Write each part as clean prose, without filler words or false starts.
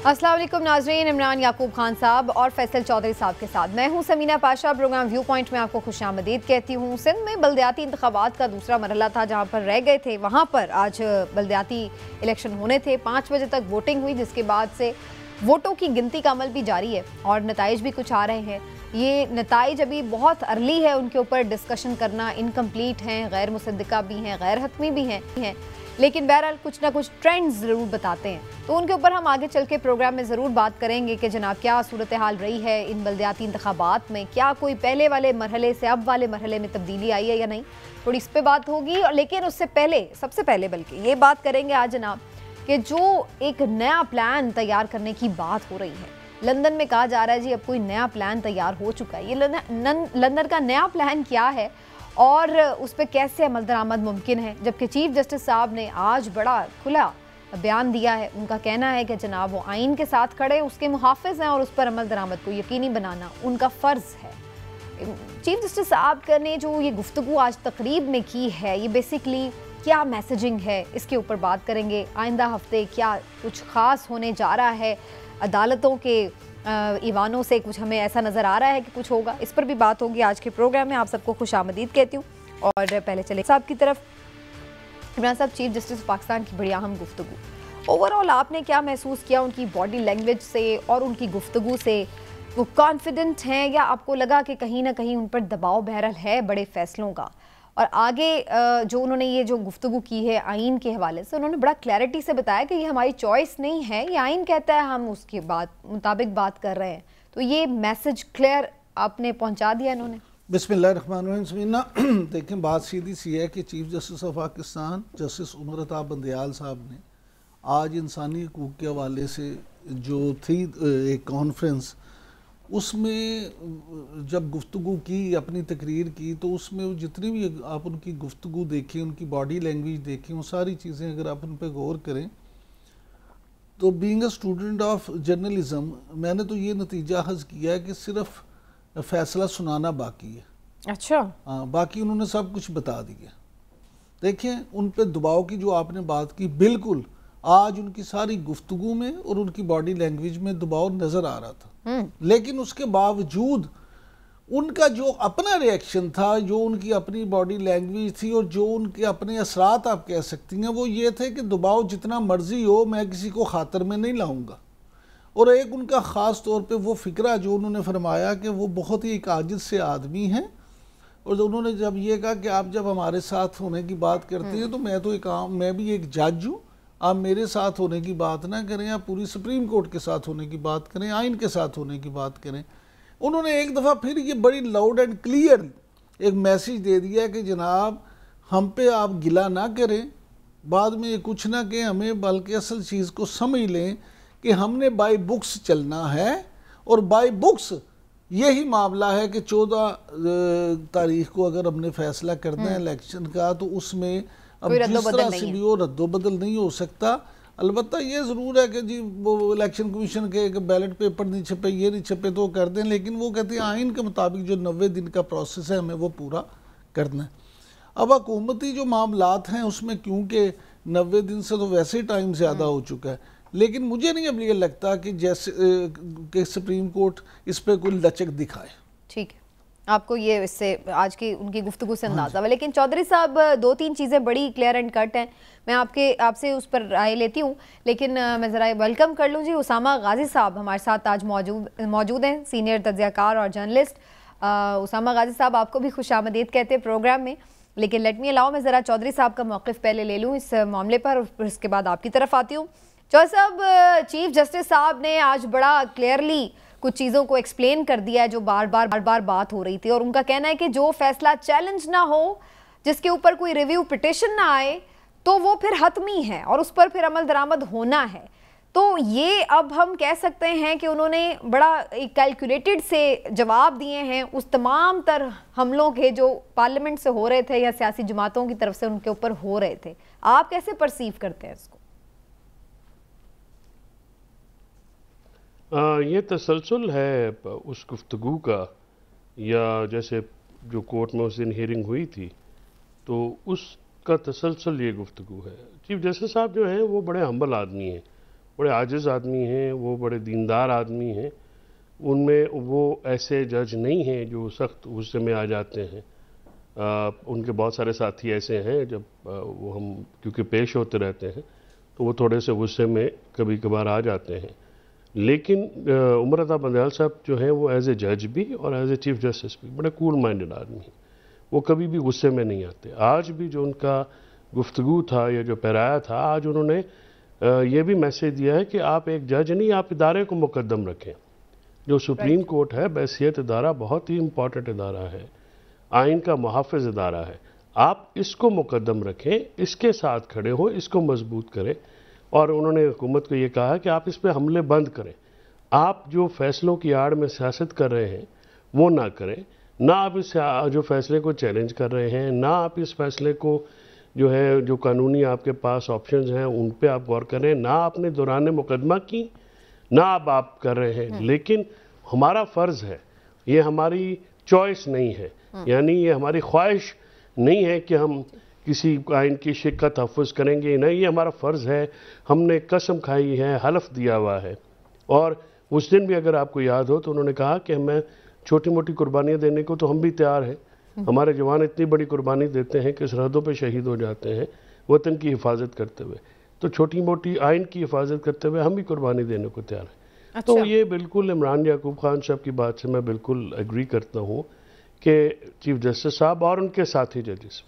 अस्सलाम वालेकुम नाज़रीन, इमरान याकूब खान साहब और फैसल चौधरी साहब के साथ मैं हूं Samina Pasha. Program view point में आपको खुशामदीद कहती हूं। सिंध में बल्दियाती इंतखाबात का दूसरा मरहला था, जहां पर रह गए थे, वहां पर आज बल्दियाती इलेक्शन होने थे। 5 बजे तक वोटिंग हुई, जिसके बाद से वोटों की गिनती का अमल भी जारी है और नताइज भी कुछ आ रहे हैं। ये नताइज अभी बहुत अर्ली है, उनके ऊपर डिस्कशन करना, इनकम्प्लीट हैं, गैर मुसद्दिका भी हैं, गैर हतमी भी हैं, लेकिन बहरहाल कुछ ना कुछ ट्रेंड्स ज़रूर बताते हैं। तो उनके ऊपर हम आगे चल के प्रोग्राम में ज़रूर बात करेंगे कि जनाब क्या सूरत हाल रही है इन बल्दियाती इंतखाबात में, क्या कोई पहले वाले मरहले से अब वाले मरहले में तब्दीली आई है या नहीं, थोड़ी इस पर बात होगी। और लेकिन उससे पहले, सबसे पहले बल्कि ये बात करेंगे आज जनाब कि जो एक नया प्लान तैयार करने की बात हो रही है, लंदन में कहा जा रहा है जी अब कोई नया प्लान तैयार हो चुका है। ये लंदन का नया प्लान क्या है और उस पर कैसे अमल दरामद मुमकिन है, जबकि चीफ जस्टिस साहब ने आज बड़ा खुला बयान दिया है। उनका कहना है कि जनाब वो आइन के साथ खड़े, उसके मुहाफिज हैं और उस पर अमल दरामद को यकीनी बनाना उनका फ़र्ज़ है। चीफ जस्टिस साहब ने जो ये गुफ्तगू आज तकरीब में की है, ये बेसिकली क्या मैसेजिंग है, इसके ऊपर बात करेंगे। आइंदा हफ्ते क्या कुछ ख़ास होने जा रहा है, अदालतों के ईवानों से कुछ हमें ऐसा नज़र आ रहा है कि कुछ होगा, इस पर भी बात होगी आज के प्रोग्राम में। आप सबको खुशामदीद कहती हूँ और पहले चले साहब की तरफ। इमरान साहब, चीफ जस्टिस पाकिस्तान की बड़ी अहम गुफ्तगू, ओवरऑल आपने क्या महसूस किया उनकी बॉडी लैंग्वेज से और उनकी गुफ्तगू से? वो कॉन्फिडेंट हैं या आपको लगा कि कहीं ना कहीं उन पर दबाव बहरहाल है बड़े फैसलों का? और आगे जो उन्होंने ये जो गुफ्तगू की है आइन के हवाले से, उन्होंने बड़ा क्लैरिटी से बताया कि ये हमारी चॉइस नहीं है, ये आइन कहता है, हम उसके मुताबिक बात कर रहे हैं। तो ये मैसेज क्लियर आपने पहुंचा दिया इन्होंने। बिस्मिल्लाहिर्रहमानिर्रहीम। देखें, बात सीधी सी है कि chief justice of Pakistan justice Umar Ata Bandial साहब ने आज इंसानी हकूक़ के हवाले से जो थी एक कॉन्फ्रेंस, उसमें जब गुफ्तगू की, अपनी तकरीर की, तो उसमें जितनी भी आप उनकी गुफ्तगू देखें, उनकी बॉडी लैंग्वेज देखें, वो सारी चीज़ें अगर आप उन पर गौर करें तो being a student of journalism मैंने तो ये नतीजा हज़ किया है कि सिर्फ फैसला सुनाना बाकी है। अच्छा, हाँ, बाकी उन्होंने सब कुछ बता दिया। देखें, उन पे दबाव की जो आपने बात की, बिल्कुल आज उनकी सारी गुफ्तगू में और उनकी बॉडी लैंग्वेज में दबाव नज़र आ रहा था, लेकिन उसके बावजूद उनका जो अपना रिएक्शन था, जो उनकी अपनी बॉडी लैंग्वेज थी और जो उनके अपने असरात आप कह सकती हैं, वो ये थे कि दबाव जितना मर्जी हो, मैं किसी को खातर में नहीं लाऊंगा। और एक उनका ख़ास तौर पे वो फ़िक्रा जो उन्होंने फरमाया कि वो बहुत ही एक आजिज़ से आदमी हैं, और उन्होंने जब ये कहा कि आप जब हमारे साथ होने की बात करते हैं तो मैं भी एक जज हूँ, आप मेरे साथ होने की बात ना करें, आप पूरी सुप्रीम कोर्ट के साथ होने की बात करें, आइन के साथ होने की बात करें। उन्होंने एक दफ़ा फिर ये बड़ी लाउड एंड क्लियर एक मैसेज दे दिया कि जनाब हम पे आप गिला ना करें, बाद में ये कुछ ना कहें हमें, बल्कि असल चीज़ को समझ लें कि हमने बाय बुक्स चलना है, और बाय बुक्स यही मामला है कि 14 तारीख को अगर हमने फैसला करना है इलेक्शन का, तो उसमें अब जिस तरह से भी वो रद्दोबदल नहीं हो सकता। अलबत्ता ये ज़रूर है कि जी वो इलेक्शन कमीशन के बैलेट पेपर नहीं छपे, ये नहीं छपे तो कर दें, लेकिन वो कहते हैं आइन के मुताबिक जो 90 दिन का प्रोसेस है हमें वो पूरा करना है। अब हुकूमती जो मामलात हैं उसमें क्योंकि 90 दिन से तो वैसे ही टाइम ज़्यादा हो चुका है, लेकिन मुझे नहीं अब ये लगता कि जैसे कि सुप्रीम कोर्ट इस पर कोई लचक दिखाए। ठीक है, आपको ये इससे आज की उनकी गुफ्तगू से अंदाजा हुआ। लेकिन चौधरी साहब, 2-3 चीज़ें बड़ी क्लियर एंड कट हैं, मैं आपसे उस पर राय लेती हूँ, लेकिन मैं ज़रा वेलकम कर लूँ जी उसामा गाजी साहब हमारे साथ आज मौजूद हैं, सीनियर तज्ज़ियाकार और जर्नलिस्ट। उसामा गाजी साहब, आपको भी खुशामदीद कहते हैं प्रोग्राम में, लेकिन लेट मी अलाउ मैं ज़रा चौधरी साहब का मौक़िफ़ पहले ले लूँ इस मामले पर, और उसके बाद आपकी तरफ आती हूँ। चौधरी साहब, चीफ जस्टिस साहब ने आज बड़ा क्लियरली कुछ चीज़ों को एक्सप्लेन कर दिया है जो बार बार बात हो रही थी, और उनका कहना है कि जो फैसला चैलेंज ना हो, जिसके ऊपर कोई रिव्यू पिटिशन ना आए, तो वो फिर हतमी है और उस पर फिर अमल दरामद होना है। तो ये अब हम कह सकते हैं कि उन्होंने बड़ा एक कैलकुलेटेड से जवाब दिए हैं उस तमाम तर हमलों के जो पार्लियामेंट से हो रहे थे या सियासी जमातों की तरफ से उनके ऊपर हो रहे थे। आप कैसे परसीव करते हैं इसको? ये तसलसल है उस गुफ्तगू का, या जैसे जो कोर्ट में उस दिन हियरिंग हुई थी तो उसका तसलसल ये गुफ्तगू है। चीफ जस्टिस साहब जो हैं वो बड़े हम्बल आदमी हैं, बड़े आजिज़ आदमी हैं, वो बड़े दीनदार आदमी हैं, उनमें वो ऐसे जज नहीं हैं जो सख्त गुस्से में आ जाते हैं। उनके बहुत सारे साथी ऐसे हैं, जब वो हम क्योंकि पेश होते रहते हैं तो वो थोड़े से गुस्से में कभी कभार आ जाते हैं। लेकिन उमर रज़ा बंदयाल साहब जो हैं वो एज ए जज भी और एज ए चीफ जस्टिस भी बड़े कूल माइंडेड आदमी हैं। वो कभी भी गुस्से में नहीं आते। आज भी जो उनका गुफ्तगू था या जो पैराया था, आज उन्होंने ये भी मैसेज दिया है कि आप एक जज नहीं, आप इदारे को मुकद्दम रखें। जो सुप्रीम कोर्ट है बैसियत इदारा बहुत ही इम्पॉर्टेंट इदारा है, आइन का मुहाफ़िज़ इदारा है, आप इसको मुकद्दम रखें, इसके साथ खड़े हो, इसको मजबूत करें। और उन्होंने हुकूमत को ये कहा कि आप इस पर हमले बंद करें, आप जो फैसलों की आड़ में सियासत कर रहे हैं वो ना करें, ना आप इस जो फैसले को चैलेंज कर रहे हैं, ना आप इस फैसले को जो है जो कानूनी आपके पास ऑप्शंस हैं उन पे आप गौर करें, ना आपने दौरान मुकदमा की, ना आप कर रहे हैं। लेकिन हमारा फ़र्ज़ है, ये हमारी चॉइस नहीं है, यानी ये हमारी ख्वाहिश नहीं है कि हम किसी आइन की शिक का तहफ़्फ़ुज़ करेंगे, नहीं, ये हमारा फ़र्ज़ है, हमने कसम खाई है, हलफ दिया हुआ है। और उस दिन भी अगर आपको याद हो तो उन्होंने कहा कि हमें छोटी मोटी कुर्बानियाँ देने को तो हम भी तैयार हैं, हमारे जवान इतनी बड़ी कुर्बानी देते हैं कि सरहदों पे शहीद हो जाते हैं वतन की हिफाजत करते हुए, तो छोटी मोटी आइन की हिफाजत करते हुए हम भी कुर्बानी देने को तैयार हैं। अच्छा। तो ये बिल्कुल इमरान याकूब खान साहब की बात से मैं बिल्कुल एग्री करता हूँ कि चीफ जस्टिस साहब और उनके साथी जजेस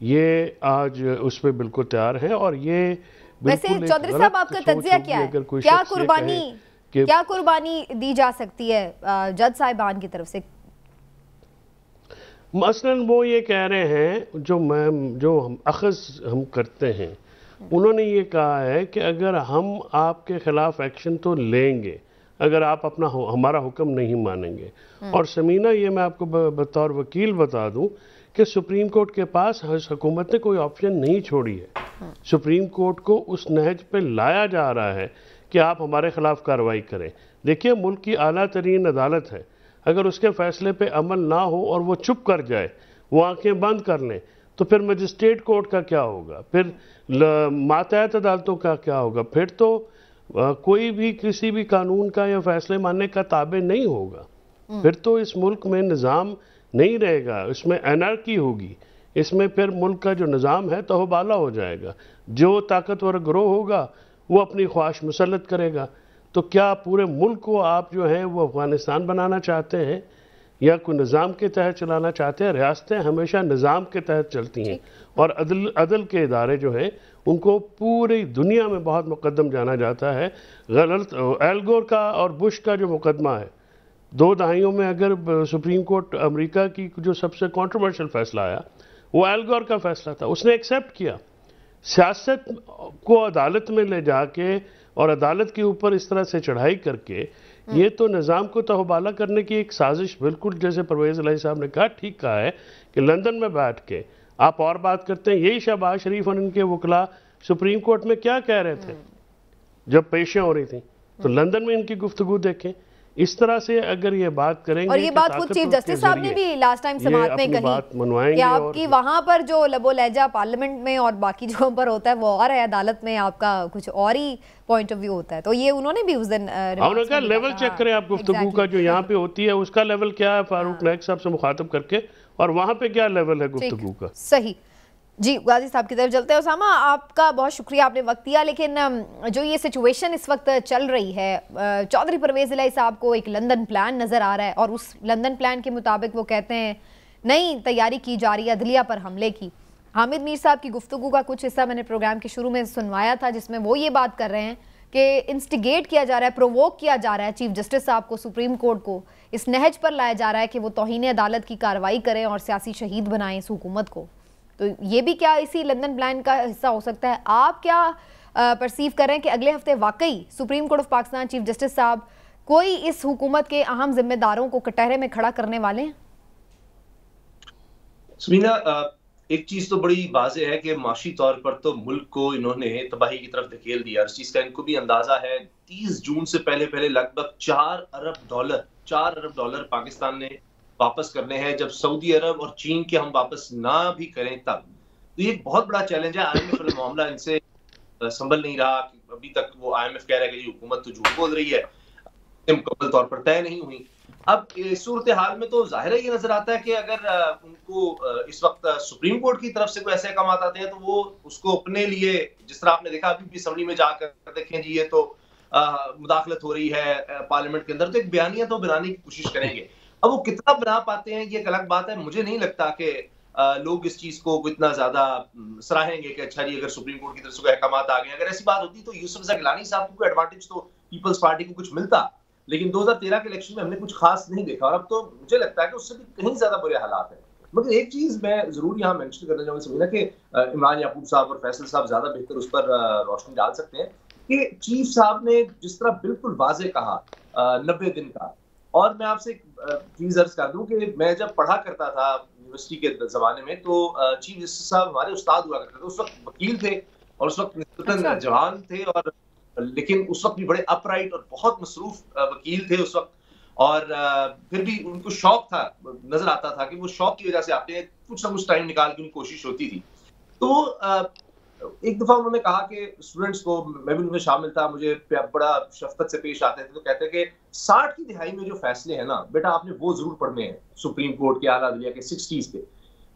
ये आज उस पर बिल्कुल तैयार हैं। और ये वैसे चौधरी साहब आपका तज्जिया क्या है, क्या कुर्बानी दी जा सकती है जज साहिबान की तरफ से? मसलन वो ये कह रहे हैं, जो हम अखज़ हम करते हैं, उन्होंने ये कहा है कि अगर हम आपके खिलाफ एक्शन तो लेंगे अगर आप अपना हमारा हुक्म नहीं मानेंगे। और समीना, ये मैं आपको बतौर वकील बता दूं कि सुप्रीम कोर्ट के पास हुकूमत ने कोई ऑप्शन नहीं छोड़ी है। सुप्रीम कोर्ट को उस नहज पे लाया जा रहा है कि आप हमारे खिलाफ कार्रवाई करें। देखिए, मुल्क की आला तरीन अदालत है, अगर उसके फैसले पे अमल ना हो और वो चुप कर जाए, वो आंखें बंद कर लें, तो फिर मजिस्ट्रेट कोर्ट का क्या होगा, फिर मातहत अदालतों का क्या होगा, फिर तो कोई भी किसी भी कानून का या फैसले मानने का ताबे नहीं होगा। फिर तो इस मुल्क में निज़ाम नहीं रहेगा, इसमें एनार्की होगी, इसमें फिर मुल्क का जो निज़ाम है तहबाला हो जाएगा। जो ताकतवर गिरोह होगा वो अपनी ख्वाहिश मुसल्लत करेगा। तो क्या पूरे मुल्क को आप जो है वो अफगानिस्तान बनाना चाहते हैं या कोई निज़ाम के तहत चलाना चाहते हैं? रियासतें हमेशा निज़ाम के तहत चलती हैं और अदल के इदारे जो हैं उनको पूरी दुनिया में बहुत मुकद्दम जाना जाता है। गलत एल गोर का और बुश का जो मुकदमा है, 2 दहाइयों में अगर सुप्रीम कोर्ट अमेरिका की जो सबसे कंट्रोवर्शियल फैसला आया वो एल गोर का फैसला था, उसने एक्सेप्ट किया। सियासत को अदालत में ले जाके और अदालत के ऊपर इस तरह से चढ़ाई करके ये तो निज़ाम को तहबाला करने की एक साजिश, बिल्कुल जैसे परवेज़ इलाही साहब ने कहा, ठीक कहा है कि लंदन में बैठ के आप और बात करते हैं। यही शहबाज शरीफ और इनके वकला सुप्रीम कोर्ट में क्या कह रहे थे जब पेशियां हो रही थी, तो लंदन में इनकी गुफ्तगू देखें। इस तरह से अगर ये बात करेंगे, और ये बात खुद चीफ जस्टिस साहब ने भी लास्ट टाइम समाअत में कही कि आपकी वहां पर जो लबो लहजा पार्लियामेंट में और बाकी जगहों पर होता है वो और है, अदालत में आपका कुछ और ही पॉइंट ऑफ व्यू होता है। तो ये उन्होंने भी उस दिन उन्होंने कहा लेवल चेक करें आप गुफ्तगू का, जो यहाँ पे होती है उसका लेवल क्या है, फारूक नाइक साहब से मुखातब करके, और वहां पे क्या लेवल है गुफ्तगू का। सही जी, गाजी साहब की तरफ चलते हैं। उसामा, आपका बहुत शुक्रिया, आपने वक्त दिया। लेकिन जो ये सिचुएशन इस वक्त चल रही है, चौधरी परवेज़ इलाही साहब को एक लंदन प्लान नज़र आ रहा है और उस लंदन प्लान के मुताबिक वो कहते हैं नई तैयारी की जा रही है अदलिया पर हमले की। हामिद मीर साहब की गुफ्तगू का कुछ हिस्सा मैंने प्रोग्राम के शुरू में सुनवाया था, जिसमें वो ये बात कर रहे हैं कि इंस्टिगेट किया जा रहा है, प्रोवोक किया जा रहा है चीफ जस्टिस साहब को, सुप्रीम कोर्ट को इस नहज पर लाया जा रहा है कि वो तौहीन अदालत की कार्रवाई करें और सियासी शहीद बनाएं इस हुकूमत को। तो ये भी क्या इसी लंदन प्लान का हिस्सा हो सकता है? आप क्या परसीव कर रहे हैं कि अगले हफ्ते वाकई supreme court of Pakistan chief justice साहब कोई इस हुकूमत के अहम जिम्मेदारों को कटहरे में खड़ा करने वाले हैं? समीना, एक चीज तो बड़ी वाज़ेह है कि माशी तौर पर तो मुल्क को इन्होंने तबाही की तरफ धकेल दिया। इस चीज का इनको भी अंदाजा है। 30 जून से पहले लगभग 4 अरब डॉलर पाकिस्तान ने वापस करने हैं। जब सऊदी अरब और चीन के हम वापस ना भी करें तब, तो ये एक बहुत बड़ा चैलेंज है। आईएमएफ का मामला इनसे संभल नहीं रहा, अभी तक वो IMF कह रहा है कि हुकूमत तो झूठ बोल रही है, मुकम्मल तौर पर तय नहीं हुई। अब इस सूरत हाल में तो जाहिर है ये नजर आता है कि अगर उनको इस वक्त सुप्रीम कोर्ट की तरफ से कोई ऐसे अहकाम आते हैं तो वो उसको अपने लिए, जिस तरह आपने देखा अभी भी असम्बली में जाकर देखें जी ये तो मुदाखलत हो रही है पार्लियामेंट के अंदर, तो एक बयानिया तो बनाने की कोशिश करेंगे। अब वो कितना बना पाते हैं ये एक अलग बात है। मुझे नहीं लगता कि लोग इस चीज को इतना ज्यादा सराहेंगे कि अच्छा जी अगर सुप्रीम कोर्ट की तरफ से कोई अहकाम आ गए। अगर ऐसी बात होती तो यूसुफ रज़ा गिलानी साहब को कोई एडवांटेज तो पीपल्स पार्टी को कुछ मिलता, लेकिन 2013 के इलेक्शन में हमने कुछ खास नहीं देखा और अब तो मुझे लगता है कि उससे भी कहीं ज्यादा बुरे हालात हैं। मगर एक चीज मैं जरूर यहाँ मेंशन करना चाहूंगा समीना कि इमरान याकूब साहब और फैसल साहब ज्यादा बेहतर उस पर रोशनी डाल सकते हैं कि चीफ साहब ने जिस तरह बिल्कुल वाजे कहा 90 दिन का। और मैं आपसे एक चीज अर्ज कर दूं कि मैं जब पढ़ा करता था यूनिवर्सिटी के जमाने में तो चीफ जस्टिस साहब हमारे उस्ताद हुआ करते थे। उस वक्त वकील थे और उस वक्त निस्बतन जवान थे, और लेकिन उस वक्त भी बड़े अपराइट और बहुत मसरूफ वकील थे उस वक्त। और फिर भी उनको शौक था, नजर आता था कि वो शौक की वजह से आते हैं, कुछ ना कुछ टाइम निकाल के उनकी कोशिश होती थी। तो एक दफा उन्होंने कहा कि स्टूडेंट्स को, मैं भी उनमें शामिल था, मुझे बड़ा शफकत से पेश आते थे, तो कहते कि 60 की दिहाई में जो फैसले हैं ना बेटा आपने वो जरूर पढ़ने हैं, सुप्रीम कोर्ट के, आला अदलिया के 60s के।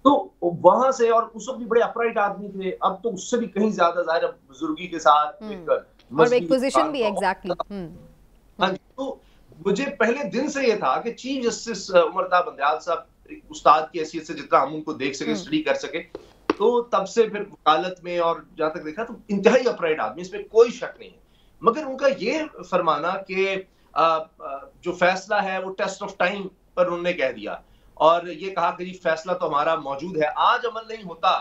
तो वहां से, और उस वक्त भी बड़े अपराइट आदमी थे, अब तो उससे भी कहीं ज्यादा जाहिर बुजुर्गी के साथ एक पोजीशन भी एग्जैक्टली। हाँ, तो मुझे पहले दिन से ये था कि चीफ जस्टिस उमर ता बंदयाल साहब उस्ताद की हैसियत से जितना हम उनको देख सके, स्टडी कर सके, तो तब से फिर वकालत में और जहां तक देखा तो इंतहाई अपराइट आदमी, इसमें कोई शक नहीं है। मगर उनका ये फरमाना कि जो फैसला है वो टेस्ट ऑफ टाइम पर उन्होंने कह दिया और ये कहा कि जी फैसला तो हमारा मौजूद है, आज अमल नहीं होता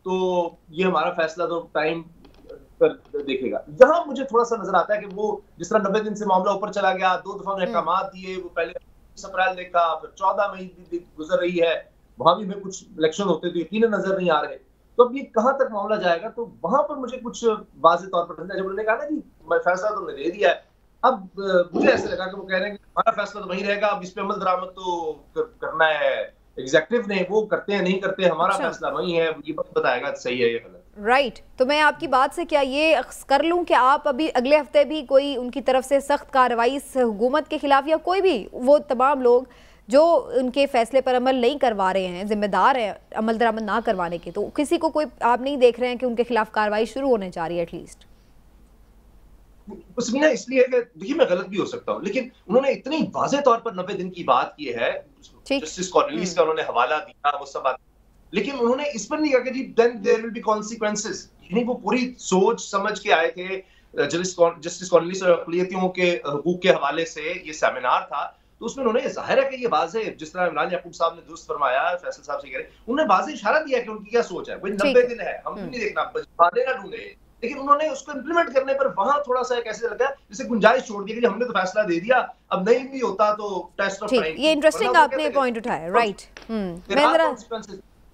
तो ये हमारा फैसला तो टाइम पर देखेगा। जहां मुझे थोड़ा सा नजर आता है कि वो जिस तरह 90 दिन से मामला ऊपर चला गया, 2 दफा उन्हें अहकाम दिए, वो पहले 20 अप्रैल देखा, फिर 14 मई भी गुजर रही है, वहां भी में कुछ इलेक्शन होते तो यकीन नजर नहीं आ रहे। तो अब ये कहां तक मामला जाएगा, तो वहां पर मुझे कुछ वाज़ेह तौर पर जब उन्होंने कहा ना जी फैसला तो हमने दे दिया है, अब मुझे ऐसे लगा कि वो कह रहे हैं कि हमारा फैसला तो वही रहेगा, अब इस पे अमल दरामद तो करना है एग्जीक्यूटिव ने, वो करते हैं नहीं करते, हमारा फैसला वही है, ये बताएगा सही है या गलत। राइट तो मैं आपकी बात से क्या ये कर लूं कि आप अभी अगले हफ्ते भी कोई उनकी तरफ से सख्त कार्रवाई इस हुकूमत के खिलाफ, या कोई भी वो तमाम लोग जो उनके फैसले पर अमल नहीं करवा रहे हैं, जिम्मेदार हैं अमल दरामद ना करवाने के, तो किसी को कोई आप नहीं देख रहे हैं कि उनके खिलाफ कार्रवाई शुरू होने जा रही है एटलीस्ट? उसमें इसलिए कि देखिए मैं गलत भी हो सकता हूं, लेकिन उन्होंने इतनी वाज़ेह तौर पर 90 दिन की बात की है, जस्टिस कॉर्नेलिस का उन्होंने हवाला दिया, वो सब बात, लेकिन उन्होंने इस पर नहीं कहा कि जी then there will be consequences. यानी वो पूरी सोच समझ के आए थे। जस्टिस कॉर्नेलिस और अक़लियतियों के हुकूक के हवाले से ये सेमिनार था, तो उसमें उन्होंने जाहिर है कि ये वाज़ेह, जिस तरह इमरान याकूब साहब ने दुरुस्त फरमाया, फैसल साहब से कह रहे, उन्होंने वाज़ेह इशारा दिया कि उनकी क्या सोच है। भाई 90 दिन है, हम नहीं देखना बातें ना ढूंढे, लेकिन उन्होंने उसको इंप्लीमेंट करने पर वहां थोड़ा सा ऐसे लगा जैसे गुंजाइश छोड़ दी कि हमने तो फैसला दे दिया, अब नहीं भी होता तो टेस्ट ऑफ टाइम। ये इंटरेस्टिंग आपने पॉइंट उठाया, राइट। मैं जरा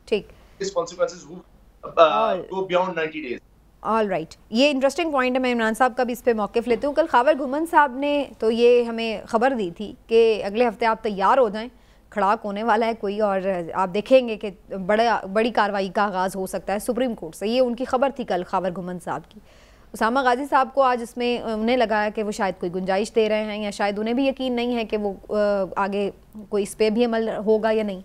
ठीक इस consequences go beyond 90 days. All right, ये इंटरेस्टिंग पॉइंट है, मैं इमरान साहब का भी इस पे मौक़िफ़ लेती हूँ। कल ख़ावर घुमन साहब ने तो ये हमें ख़बर दी थी कि अगले हफ्ते आप तैयार हो जाएं, खड़ाक होने वाला है कोई, और आप देखेंगे कि बड़ी कार्रवाई का आगाज़ हो सकता है सुप्रीम कोर्ट से। ये उनकी खबर थी कल ख़ावर घुमन साहब की। उसामा गाजी साहब को आज इसमें उन्हें लगाया कि वो शायद कोई गुंजाइश दे रहे हैं, या शायद उन्हें भी यकीन नहीं है कि वो आगे कोई इस पर भी अमल होगा या नहीं।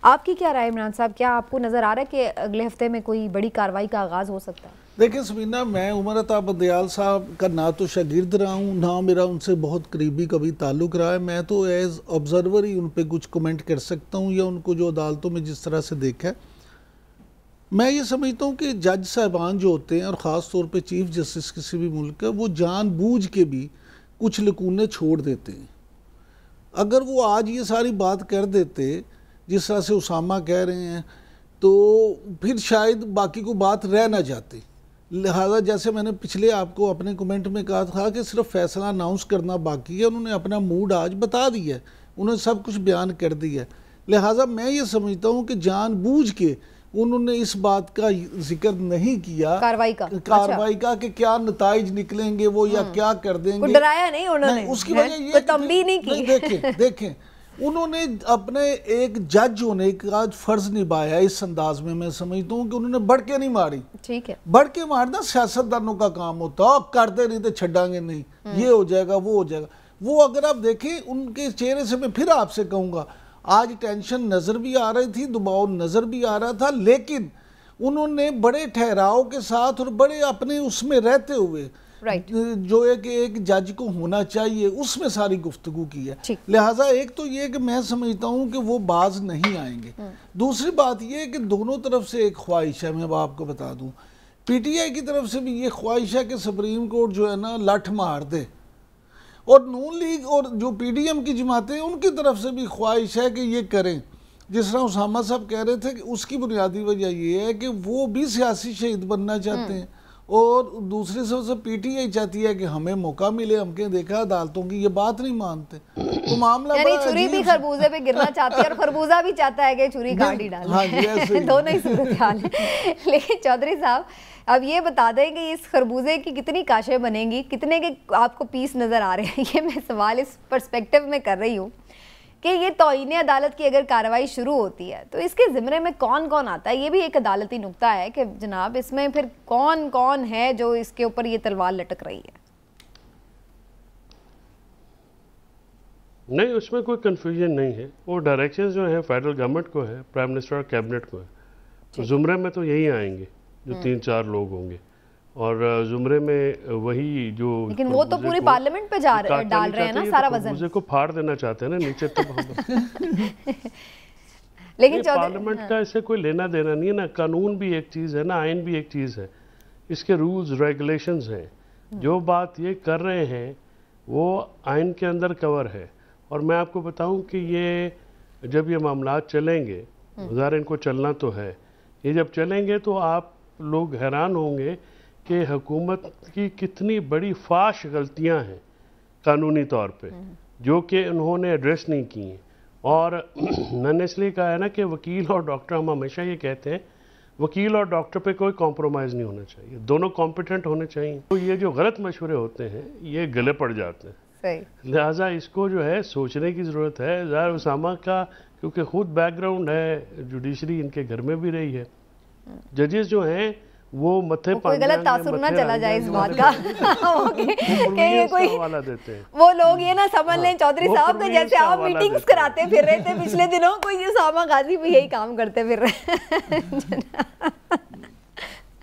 आपकी क्या राय इमरान साहब, क्या आपको नज़र आ रहा है कि अगले हफ्ते में कोई बड़ी कार्रवाई का आगाज़ हो सकता है? देखिए समीना, मैं उमर ता बंदयाल साहब का ना तो शागिर्द रहा हूँ, ना मेरा उनसे बहुत करीबी कभी ताल्लुक़ रहा है। मैं तो एज ऑब्जर्वर ही उन पर कुछ कमेंट कर सकता हूँ, या उनको जो अदालतों में जिस तरह से देखा है। मैं ये समझता हूँ कि जज साहबान जो होते हैं, और ख़ास तौर पे चीफ जस्टिस किसी भी मुल्क का, वो जानबूझ के भी कुछ लकूने छोड़ देते हैं। अगर वो आज ये सारी बात कर देते जिस तरह से उसामा कह रहे हैं, तो फिर शायद बाकी को बात रह ना जाती। लिहाजा जैसे मैंने पिछले आपको अपने कमेंट में कहा था कि सिर्फ फैसला अनाउंस करना बाकी है, उन्होंने अपना मूड आज बता दिया है, उन्होंने सब कुछ बयान कर दिया है। लिहाजा मैं ये समझता हूँ कि जानबूझ के उन्होंने इस बात का जिक्र नहीं किया, कार्रवाई का कि क्या नताइज निकलेंगे वो, या क्या कर देंगे, डराया नहीं उन्होंने, उसकी वजह ये तंबीह नहीं की। देखें उन्होंने अपने एक जज होने का फर्ज निभाया इस अंदाज में। मैं समझता हूँ कि उन्होंने बढ़ के नहीं मारी। ठीक है, बढ़ के मारना सियासतदानों का काम होता है, करते नहीं तो छड़ांगे नहीं, ये हो जाएगा वो हो जाएगा। वो अगर आप देखें उनके चेहरे से, मैं फिर आपसे कहूँगा, आज टेंशन नज़र भी आ रही थी, दबाव नज़र भी आ रहा था, लेकिन उन्होंने बड़े ठहराव के साथ और बड़े अपने उसमें रहते हुए जो एक जज को होना चाहिए उसमें सारी गुफ्तगू की है। लिहाजा एक तो ये कि मैं समझता हूँ कि वो बाज नहीं आएंगे। दूसरी बात ये कि दोनों तरफ से एक ख्वाहिश है, मैं आपको बता दूँ, पीटीआई की तरफ से भी ये ख्वाहिश है कि सुप्रीम कोर्ट जो है ना लठ मार दे, और नून लीग और जो पीडीएम की जमातें हैं उनकी तरफ से भी ख्वाहिश है कि ये करें। जिस तरह उसामा साहब कह रहे थे कि उसकी बुनियादी वजह ये है कि वो भी सियासी शहीद बनना चाहते हैं, और दूसरी सबसे पीटीआई चाहती है कि हमें मौका मिले। हमके देखा अदालतों की ये बात नहीं मानते, तो मामला छुरी भी खरबूजे पे गिरना चाहती है और खरबूजा भी चाहता है कि छुरी काटी डाले। हाँ, दोनों ही सूरत हाल है। लेकिन चौधरी साहब अब ये बता दें कि इस खरबूजे की कितनी काशें बनेंगी, कितने के आपको पीस नज़र आ रहे हैं? ये मैं सवाल इस पर्सपेक्टिव में कर रही हूँ कि ये तौहीन अदालत की अगर कार्रवाई शुरू होती है तो इसके ज़िम्मे में कौन कौन आता है? ये भी एक अदालती नुक्ता है कि जनाब इसमें फिर कौन कौन है जो इसके ऊपर ये तलवार लटक रही है? नहीं, उसमें कोई कंफ्यूजन नहीं है। वो डायरेक्शन जो है फेडरल गवर्नमेंट को है, प्राइम मिनिस्टर और कैबिनेट को है। तो जुमरे में तो यही आएंगे जो 3-4 लोग होंगे, और जुमरे में वही जो, लेकिन वो तो पूरे पार्लियामेंट पे डाल रहे हैं ना सारा वजन। मुझे को फाड़ देना चाहते हैं ना नीचे तक। लेकिन पार्लियामेंट का इससे कोई लेना देना नहीं है ना। कानून भी एक चीज़ है ना, आइन भी एक चीज़ है, इसके रूल्स रेगुलेशंस हैं। जो बात ये कर रहे हैं वो आइन के अंदर कवर है। और मैं आपको बताऊं कि ये जब ये मामलात चलेंगे, ज़ाहिर इनको चलना तो है, ये जब चलेंगे तो आप लोग हैरान होंगे कि हुकूमत की कितनी बड़ी फाश गलतियां हैं कानूनी तौर पे, जो कि उन्होंने एड्रेस नहीं की हैं। और मैंने इसलिए कहा है ना कि वकील और डॉक्टर, हम हमेशा ये कहते हैं वकील और डॉक्टर पे कोई कॉम्प्रोमाइज़ नहीं होना चाहिए, दोनों कॉम्पिटेंट होने चाहिए। तो ये जो गलत मशवरे होते हैं ये गले पड़ जाते हैं। लिहाजा इसको जो है सोचने की ज़रूरत है। ज़ाहिर उसामा का क्योंकि खुद बैकग्राउंड है, जुडिशरी इनके घर में भी रही है, जजेस जो हैं वो मथे कोई गलत तासुर ना चला जाए इस बात का कि कोई हवाला देते हैं। वो लोग ये ना समझ लें चौधरी साहब के जैसे आप मीटिंग्स कराते फिर रहे थे पिछले दिनों, कोई उसामा गाजी भी यही काम करते फिर रहे।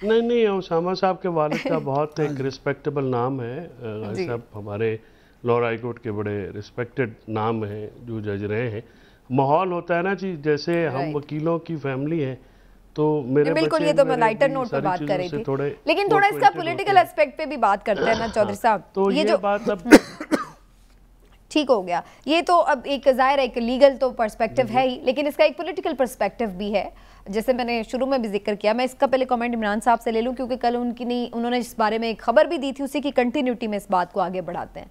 नहीं, उसामा साहब के वालिद का बहुत एक रिस्पेक्टेबल नाम है। साहब हमारे लॉयर हाई कोर्ट के बड़े रिस्पेक्टेड नाम हैं जो जज रहे हैं। माहौल होता है ना जी, जैसे हम वकीलों की फैमिली है तो मेरे बिल्कुल, ये तो मैं लाइटर नोट पे बात कर रही थी, लेकिन थोड़ा इसका पॉलिटिकल एस्पेक्ट पे भी बात करते हैं ना चौधरी साहब। तो ये जो बात अब ठीक हो गया, ये तो अब एक ज़ाहिर एक लीगल तो पर्सपेक्टिव है ही, लेकिन इसका एक पॉलिटिकल पर्सपेक्टिव भी है। जैसे मैंने शुरू में भी जिक्र किया, मैं इसका पहले कमेंट इमरान साहब से ले लूँ क्योंकि कल उन्होंने इस बारे में एक खबर भी दी थी, उसी की कंटिन्यूटी में इस बात को आगे बढ़ाते हैं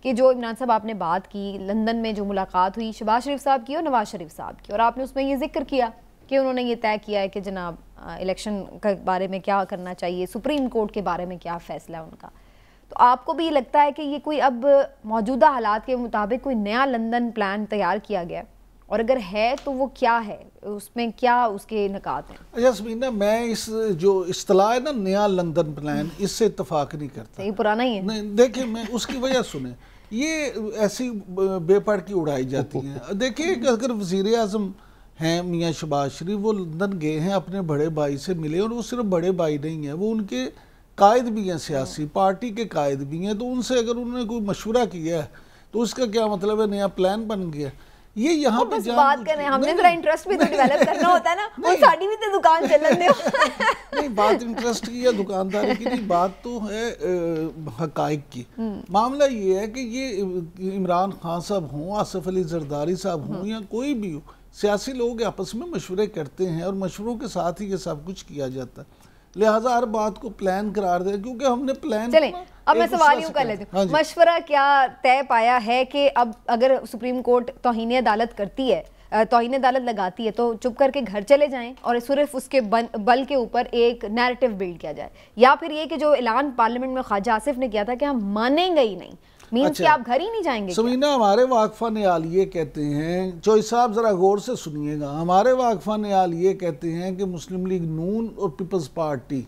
कि जो इमरान साहब आपने बात की लंदन में जो मुलाकात हुई शहबाज शरीफ साहब की और नवाज शरीफ साहब की, और आपने उसमें ये जिक्र किया कि उन्होंने ये तय किया है कि जनाब इलेक्शन के बारे में क्या करना चाहिए, सुप्रीम कोर्ट के बारे में क्या फ़ैसला है उनका। तो आपको भी लगता है कि ये कोई अब मौजूदा हालात के मुताबिक कोई नया लंदन प्लान तैयार किया गया, और अगर है तो वो क्या है, उसमें क्या उसके निकात हैं? अच्छा समीना, मैं इस जो इस्तिलाह है ना नया लंदन प्लान, इससे इत्तेफाक नहीं करता। ये पुराना ही है। नहीं, देखिए मैं उसकी वजह सुने, ये ऐसी बेपड़ की उड़ाई जाती है। देखिए अगर वज़ीर आज़म हैं मियाँ शहबाज शरीफ, वो लंदन गए हैं अपने बड़े भाई से मिले, और वो सिर्फ बड़े भाई नहीं है, वो उनके कायद भी हैं, सियासी पार्टी के कायद भी हैं। तो उनसे अगर उन्होंने कोई मशवरा किया है तो उसका क्या मतलब है नया प्लान बन गया? ये यहाँ पे बात कर रहे हैं, हमने जरा इंटरेस्ट भी तो डेवलप करना होता है ना, वो साड़ी भी तो दुकान चलन दे। नहीं, बात इंटरेस्ट की या दुकानदारी की नहीं, बात तो है हकाइक की। मामला ये है कि ये इमरान खान साहब हों, आसिफ अली जरदारी साहब हों, या कोई भी हो, सियासी लोग आपस में मशवरे करते हैं और मशवरों के साथ ही ये सब कुछ किया जाता है। लिहाजा हर बात को प्लान करार दे, क्योंकि हमने प्लान। चलें, अब मैं सवाल यूँ कर लेती हूँ, मशवरा क्या तय पाया है कि अब अगर सुप्रीम कोर्ट तौहीन अदालत करती है, तौहीन अदालत लगाती है, तो चुप करके घर चले जाएं और सिर्फ उसके बल के ऊपर एक नैरेटिव बिल्ड किया जाए, या फिर ये कि जो ऐलान पार्लियामेंट में ख्वाजा आसिफ ने किया था कि हम मानेंगे ही नहीं, मीन्स कि आप घर ही नहीं जाएंगे? समीना, हमारे वाकफा नियाल ये कहते हैं, चौधरी साहब ज़रा गौर से सुनिएगा, हमारे वाकफा नियाल ये कहते हैं कि मुस्लिम लीग नून और पीपल्स पार्टी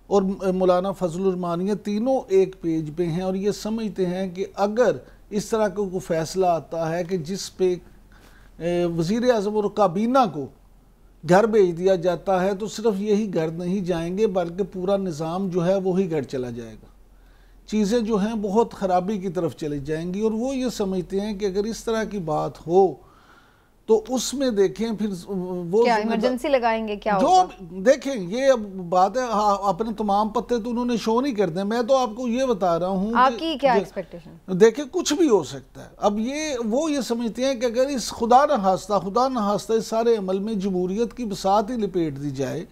और मौलाना फजलुर रहमान ये तीनों एक पेज पे हैं और ये समझते हैं कि अगर इस तरह का कोई फैसला आता है कि जिस पे वज़ीर आज़म और काबीना को घर भेज दिया जाता है तो सिर्फ यही घर नहीं जाएंगे बल्कि पूरा निज़ाम जो है वही घर चला जाएगा, चीज़ें जो हैं बहुत ख़राबी की तरफ चली जाएंगी। और वो ये समझते हैं कि अगर इस तरह की बात हो तो उसमें देखें फिर वो क्या इमरजेंसी लगाएंगे, क्या जो होगा? देखें ये अब बात है, हाँ, अपने तमाम पत्ते तो उन्होंने शो नहीं कर दे। मैं तो आपको ये बता रहा हूँ आपकी क्या एक्सपेक्टेशन? देखें कुछ भी हो सकता है। अब ये समझते हैं कि अगर इस खुदा न हास्ता इस सारे अमल में जमहूरियत की बसात ही लपेट दी जाए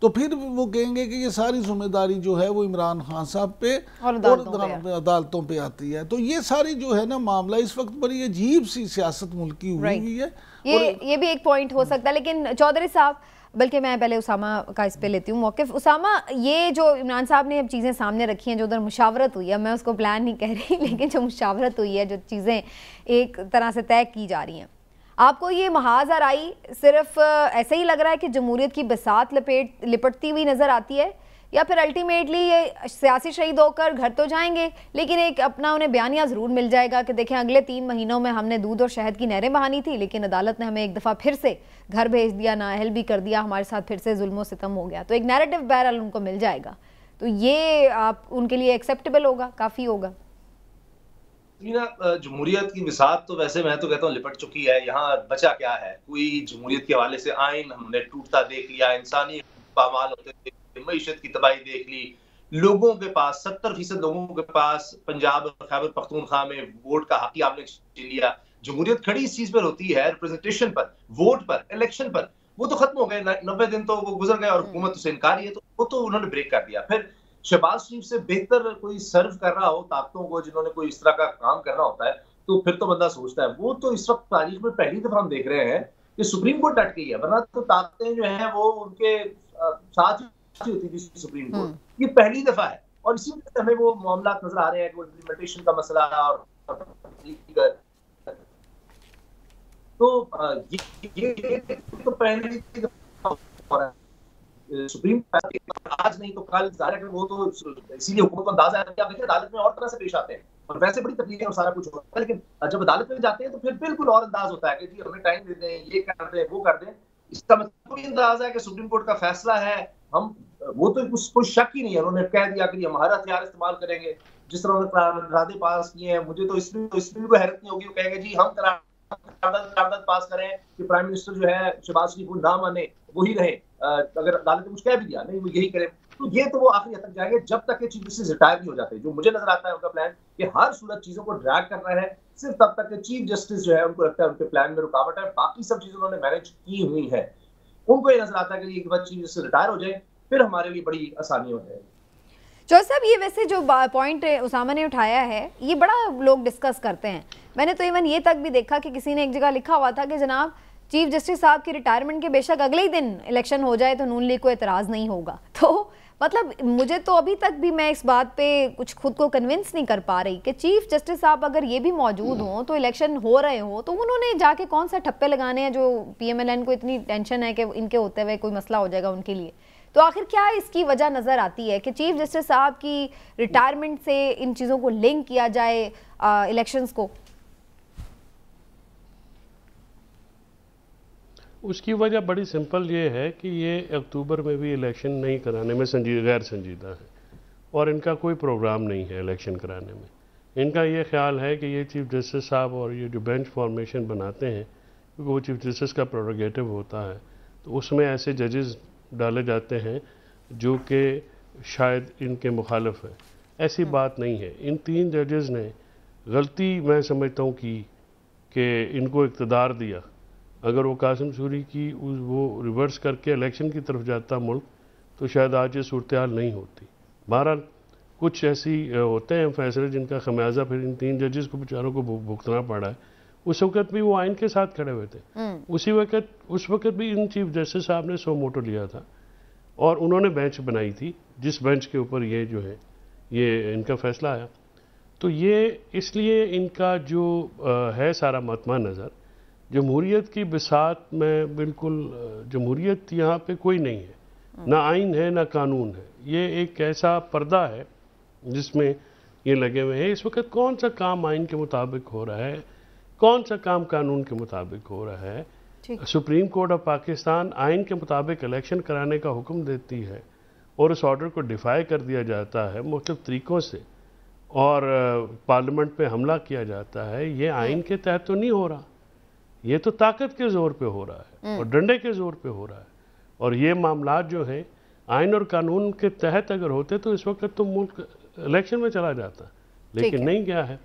तो फिर वो कहेंगे कि ये सारी जिम्मेदारी जो है वो इमरान खान साहब पे और अदालतों पे आती है। तो ये सारी जो है ना मामला इस वक्त बड़ी अजीब सी सियासत मुल्क की हुई हुई है। ये भी एक पॉइंट हो सकता है। लेकिन चौधरी साहब, बल्कि मैं पहले उसामा का इस पे लेती हूँ मौक़िफ़। उसामा, ये जो इमरान साहब ने अब चीज़ें सामने रखी हैं, जो उधर मुशावरत हुई है, मैं उसको प्लान नहीं कह रही, लेकिन जो मुशावरत हुई है, जो चीज़ें एक तरह से तय की जा रही हैं, आपको ये महाज आराई सिर्फ ऐसे ही लग रहा है कि जमहूरियत की बसात लिपटती हुई नज़र आती है, या फिर अल्टीमेटली ये सियासी शहीद होकर घर तो जाएंगे लेकिन एक अपना उन्हें बयानिया ज़रूर मिल जाएगा कि देखें अगले 3 महीनों में हमने दूध और शहद की नहरें बहानी थी लेकिन अदालत ने हमें एक दफ़ा फिर से घर भेज दिया, नाअहल भी कर दिया, हमारे साथ फिर से जुल्म सितम हो गया। तो एक नैरेटिव बहरहाल उनको मिल जाएगा, तो ये आप उनके लिए एक्सेप्टेबल होगा, काफ़ी होगा? जमहूरियत की विसात तो वैसे मैं तो कहता हूँ लिपट चुकी है। यहाँ बचा क्या है? कोई जमहूरियत के हवाले से आइन हमने टूटता देख लिया, इंसानी पामाल होते देख लिए, मईशत की तबाही देख ली, लोगों के पास 70% लोगों के पास पंजाब और खैबर पख्तूनख्वा में वोट का हक ही आपने छीन लिया। जमहूरियत खड़ी इस चीज पर होती है, रिप्रेजेंटेशन पर, वोट पर, इलेक्शन पर। वो तो खत्म हो गए, 90 दिन तो वो गुजर गए और हुकूमत उससे इनकारी है, तो वो तो उन्होंने ब्रेक कर दिया। फिर शहबाज शरीफ से बेहतर कोई सर्व कर रहा हो ताकतों को, जिन्होंने कोई इस तरह का काम करना होता है, तो फिर तो बंदा सोचता है। वो तो इस वक्त तारीख में पहली दफा हम देख रहे हैं कि सुप्रीम कोर्ट डट गई है, वरना तो ताकतें जो है वो उनके साथ ही होती थी सुप्रीम कोर्ट। ये पहली दफा है और इसी वजह से हमें वो मामला नजर आ रहे हैं कि इम्प्लीमेंटेशन का मसला और तो ये तो पहली दफा सुप्रीम आज नहीं तो कल जाहिर, वो तो इसीलिए हुकूमत को अंदाजा है कि आप देखिए अदालत में और तरह से पेश आते हैं और वैसे बड़ी तकलीफें और सारा कुछ होता है, लेकिन जब अदालत में जाते हैं तो फिर बिल्कुल और अंदाज होता है कि जी हमें टाइम दे दें, ये कर दें, वो कर दें। इसका मतलब ये अंदाज है कि सुप्रीम कोर्ट का फैसला है, हम वो तो कोई शक ही नहीं है, उन्होंने कह दिया कि हम हर हथियार इस्तेमाल करेंगे। जिस तरह उन्होंने रादे पास किए हैं, मुझे तो इसमें भी हैरत नहीं होगी, वो कहेंगे जी हम करारदाद पास करें कि प्राइम मिनिस्टर जो है शहबाज शरीफ को ना माने, वही रहे, अगर अदालत ने कुछ कह भी दिया नहीं वो यही करें, तो ये तो वो आखिरी हद तक जाएंगे जब तक कि चीफ जस्टिस रिटायर नहीं हो जाते। जो मुझे नजर आता है उनका प्लान कि हर सूरत चीजों को ड्रैग कर रहा है सिर्फ तब तक कि चीफ जस्टिस जो है उनको लगता है उनके प्लान में रुकावट है, बाकी सब चीजें उन्होंने मैनेज की हुई है। उनको ये नजर आता है कि एक बार चीफ जस्टिस रिटायर हो जाए फिर हमारे लिए बड़ी आसानी हो जाएगी। चौधरी साहब, ये वैसे जो पॉइंट उसामा ने उठाया है ये बड़ा लोग डिस्कस करते हैं। मैंने तो इवन ये तक भी देखा कि किसी ने एक जगह लिखा हुआ था कि जनाब चीफ जस्टिस साहब की रिटायरमेंट के बेशक अगले ही दिन इलेक्शन हो जाए तो नून लीग को एतराज़ नहीं होगा। तो मतलब मुझे तो अभी तक भी मैं इस बात पे कुछ खुद को कन्विंस नहीं कर पा रही कि चीफ जस्टिस साहब अगर ये भी मौजूद हों तो इलेक्शन हो रहे हों तो उन्होंने जाके कौन सा ठप्पे लगाने हैं जो PMLN को इतनी टेंशन है कि इनके होते हुए कोई मसला हो जाएगा उनके लिए। तो आखिर क्या इसकी वजह नज़र आती है कि चीफ जस्टिस साहब की रिटायरमेंट से इन चीज़ों को लिंक किया जाए इलेक्शंस को? उसकी वजह बड़ी सिंपल ये है कि ये अक्टूबर में भी इलेक्शन नहीं कराने में गैर संजीदा है और इनका कोई प्रोग्राम नहीं है इलेक्शन कराने में। इनका ये ख्याल है कि ये चीफ जस्टिस साहब और ये जो बेंच फॉर्मेशन बनाते हैं, क्योंकि वो चीफ जस्टिस का प्रोरोगेटिव होता है, तो उसमें ऐसे जजेस डाले जाते हैं जो कि शायद इनके मुखालिफ हैं। ऐसी बात नहीं है। इन 3 जजेस ने गलती मैं समझता हूँ की कि इनको इक़्तिदार दिया। अगर वो कासिम सूरी की वो रिवर्स करके इलेक्शन की तरफ जाता मुल्क तो शायद आज ये सूरत हाल नहीं होती। बहरहाल कुछ ऐसी होते हैं फैसले जिनका खमियाजा फिर इन 3 जजेस को बेचारों को भुगतना पड़ा है। उस वक्त भी वो आइन के साथ खड़े हुए थे। उस वक्त भी इन चीफ जस्टिस साहब ने सो मोटो लिया था और उन्होंने बेंच बनाई थी जिस बेंच के ऊपर ये जो है ये इनका फैसला आया। तो ये इसलिए इनका जो है सारा मतमा नज़र जमहूरियत की बिसात में बिल्कुल जमहूरियत यहाँ पे कोई नहीं है, ना आइन है ना कानून है। ये एक ऐसा पर्दा है जिसमें ये लगे हुए हैं। इस वक्त कौन सा काम आइन के मुताबिक हो रहा है, कौन सा काम कानून के मुताबिक हो रहा है। सुप्रीम कोर्ट ऑफ पाकिस्तान आइन के मुताबिक इलेक्शन कराने का हुक्म देती है और उस ऑर्डर को डिफाई कर दिया जाता है मुख्तलिफ तरीक़ों से और पार्लियामेंट पे हमला किया जाता है। ये आइन के तहत तो नहीं हो रहा, ये तो ताकत के ज़ोर पे हो रहा है और डंडे के ज़ोर पे हो रहा है। और ये मामला जो है आइन और कानून के तहत अगर होते तो इस वक्त तो मुल्क इलेक्शन में चला जाता, लेकिन नहीं गया है।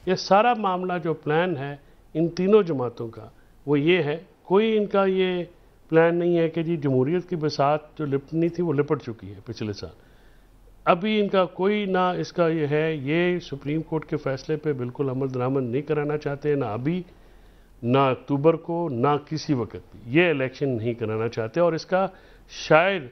ये सारा मामला जो प्लान है इन तीनों जमातों का वो ये है, कोई इनका ये प्लान नहीं है कि जी जमहूरियत की बसात जो लिपटनी थी वो लिपट चुकी है पिछले साल। अभी इनका कोई ना इसका ये है, ये सुप्रीम कोर्ट के फैसले पे बिल्कुल अमल दरामद नहीं कराना चाहते, ना अभी ना अक्टूबर को ना किसी वक्त भी ये इलेक्शन नहीं कराना चाहते। और इसका शायद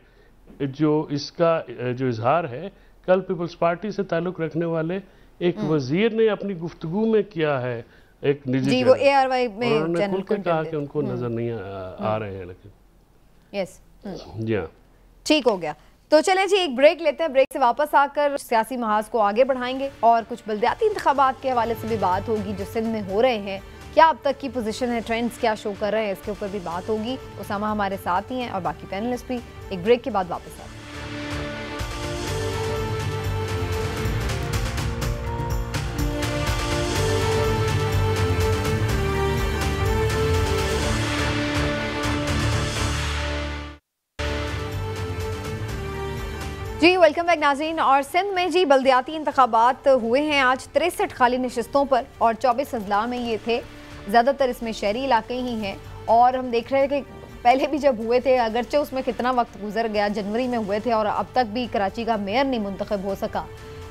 जो इसका जो इजहार है कल पीपल्स पार्टी से ताल्लुक़ रखने वाले एक वजीर ने अपनी गुफ्तगू में किया है, एक निजी जी, वो ARY में उन्होंने खुल के कहा कि उनको नजर नहीं आ रहे हैं। लेकिन यस जी हाँ, ठीक हो गया। तो चलें जी, एक ब्रेक लेते हैं। ब्रेक से वापस आकर सियासी महाज को आगे बढ़ाएंगे और कुछ बल्दियाती इंतखाबात के हवाले से भी बात होगी जो सिंध में हो रहे हैं, क्या अब तक की पोजीशन है, ट्रेंड्स क्या शो कर रहे हैं, इसके ऊपर भी बात होगी। उसामा हमारे साथ ही हैं और बाकी पैनलिस्ट भी। एक ब्रेक के बाद वापस आते हैं। जी वेलकम बैक नाज़रीन। और सिंध में जी बल्दियाती इंतखाबात हुए हैं आज 63 खाली नशिस्तों पर और 24 अजला में ये थे। ज़्यादातर इसमें शहरी इलाके ही हैं और हम देख रहे हैं कि पहले भी जब हुए थे, अगरचे उसमें कितना वक्त गुजर गया, जनवरी में हुए थे और अब तक भी कराची का मेयर नहीं मुंतखब हो सका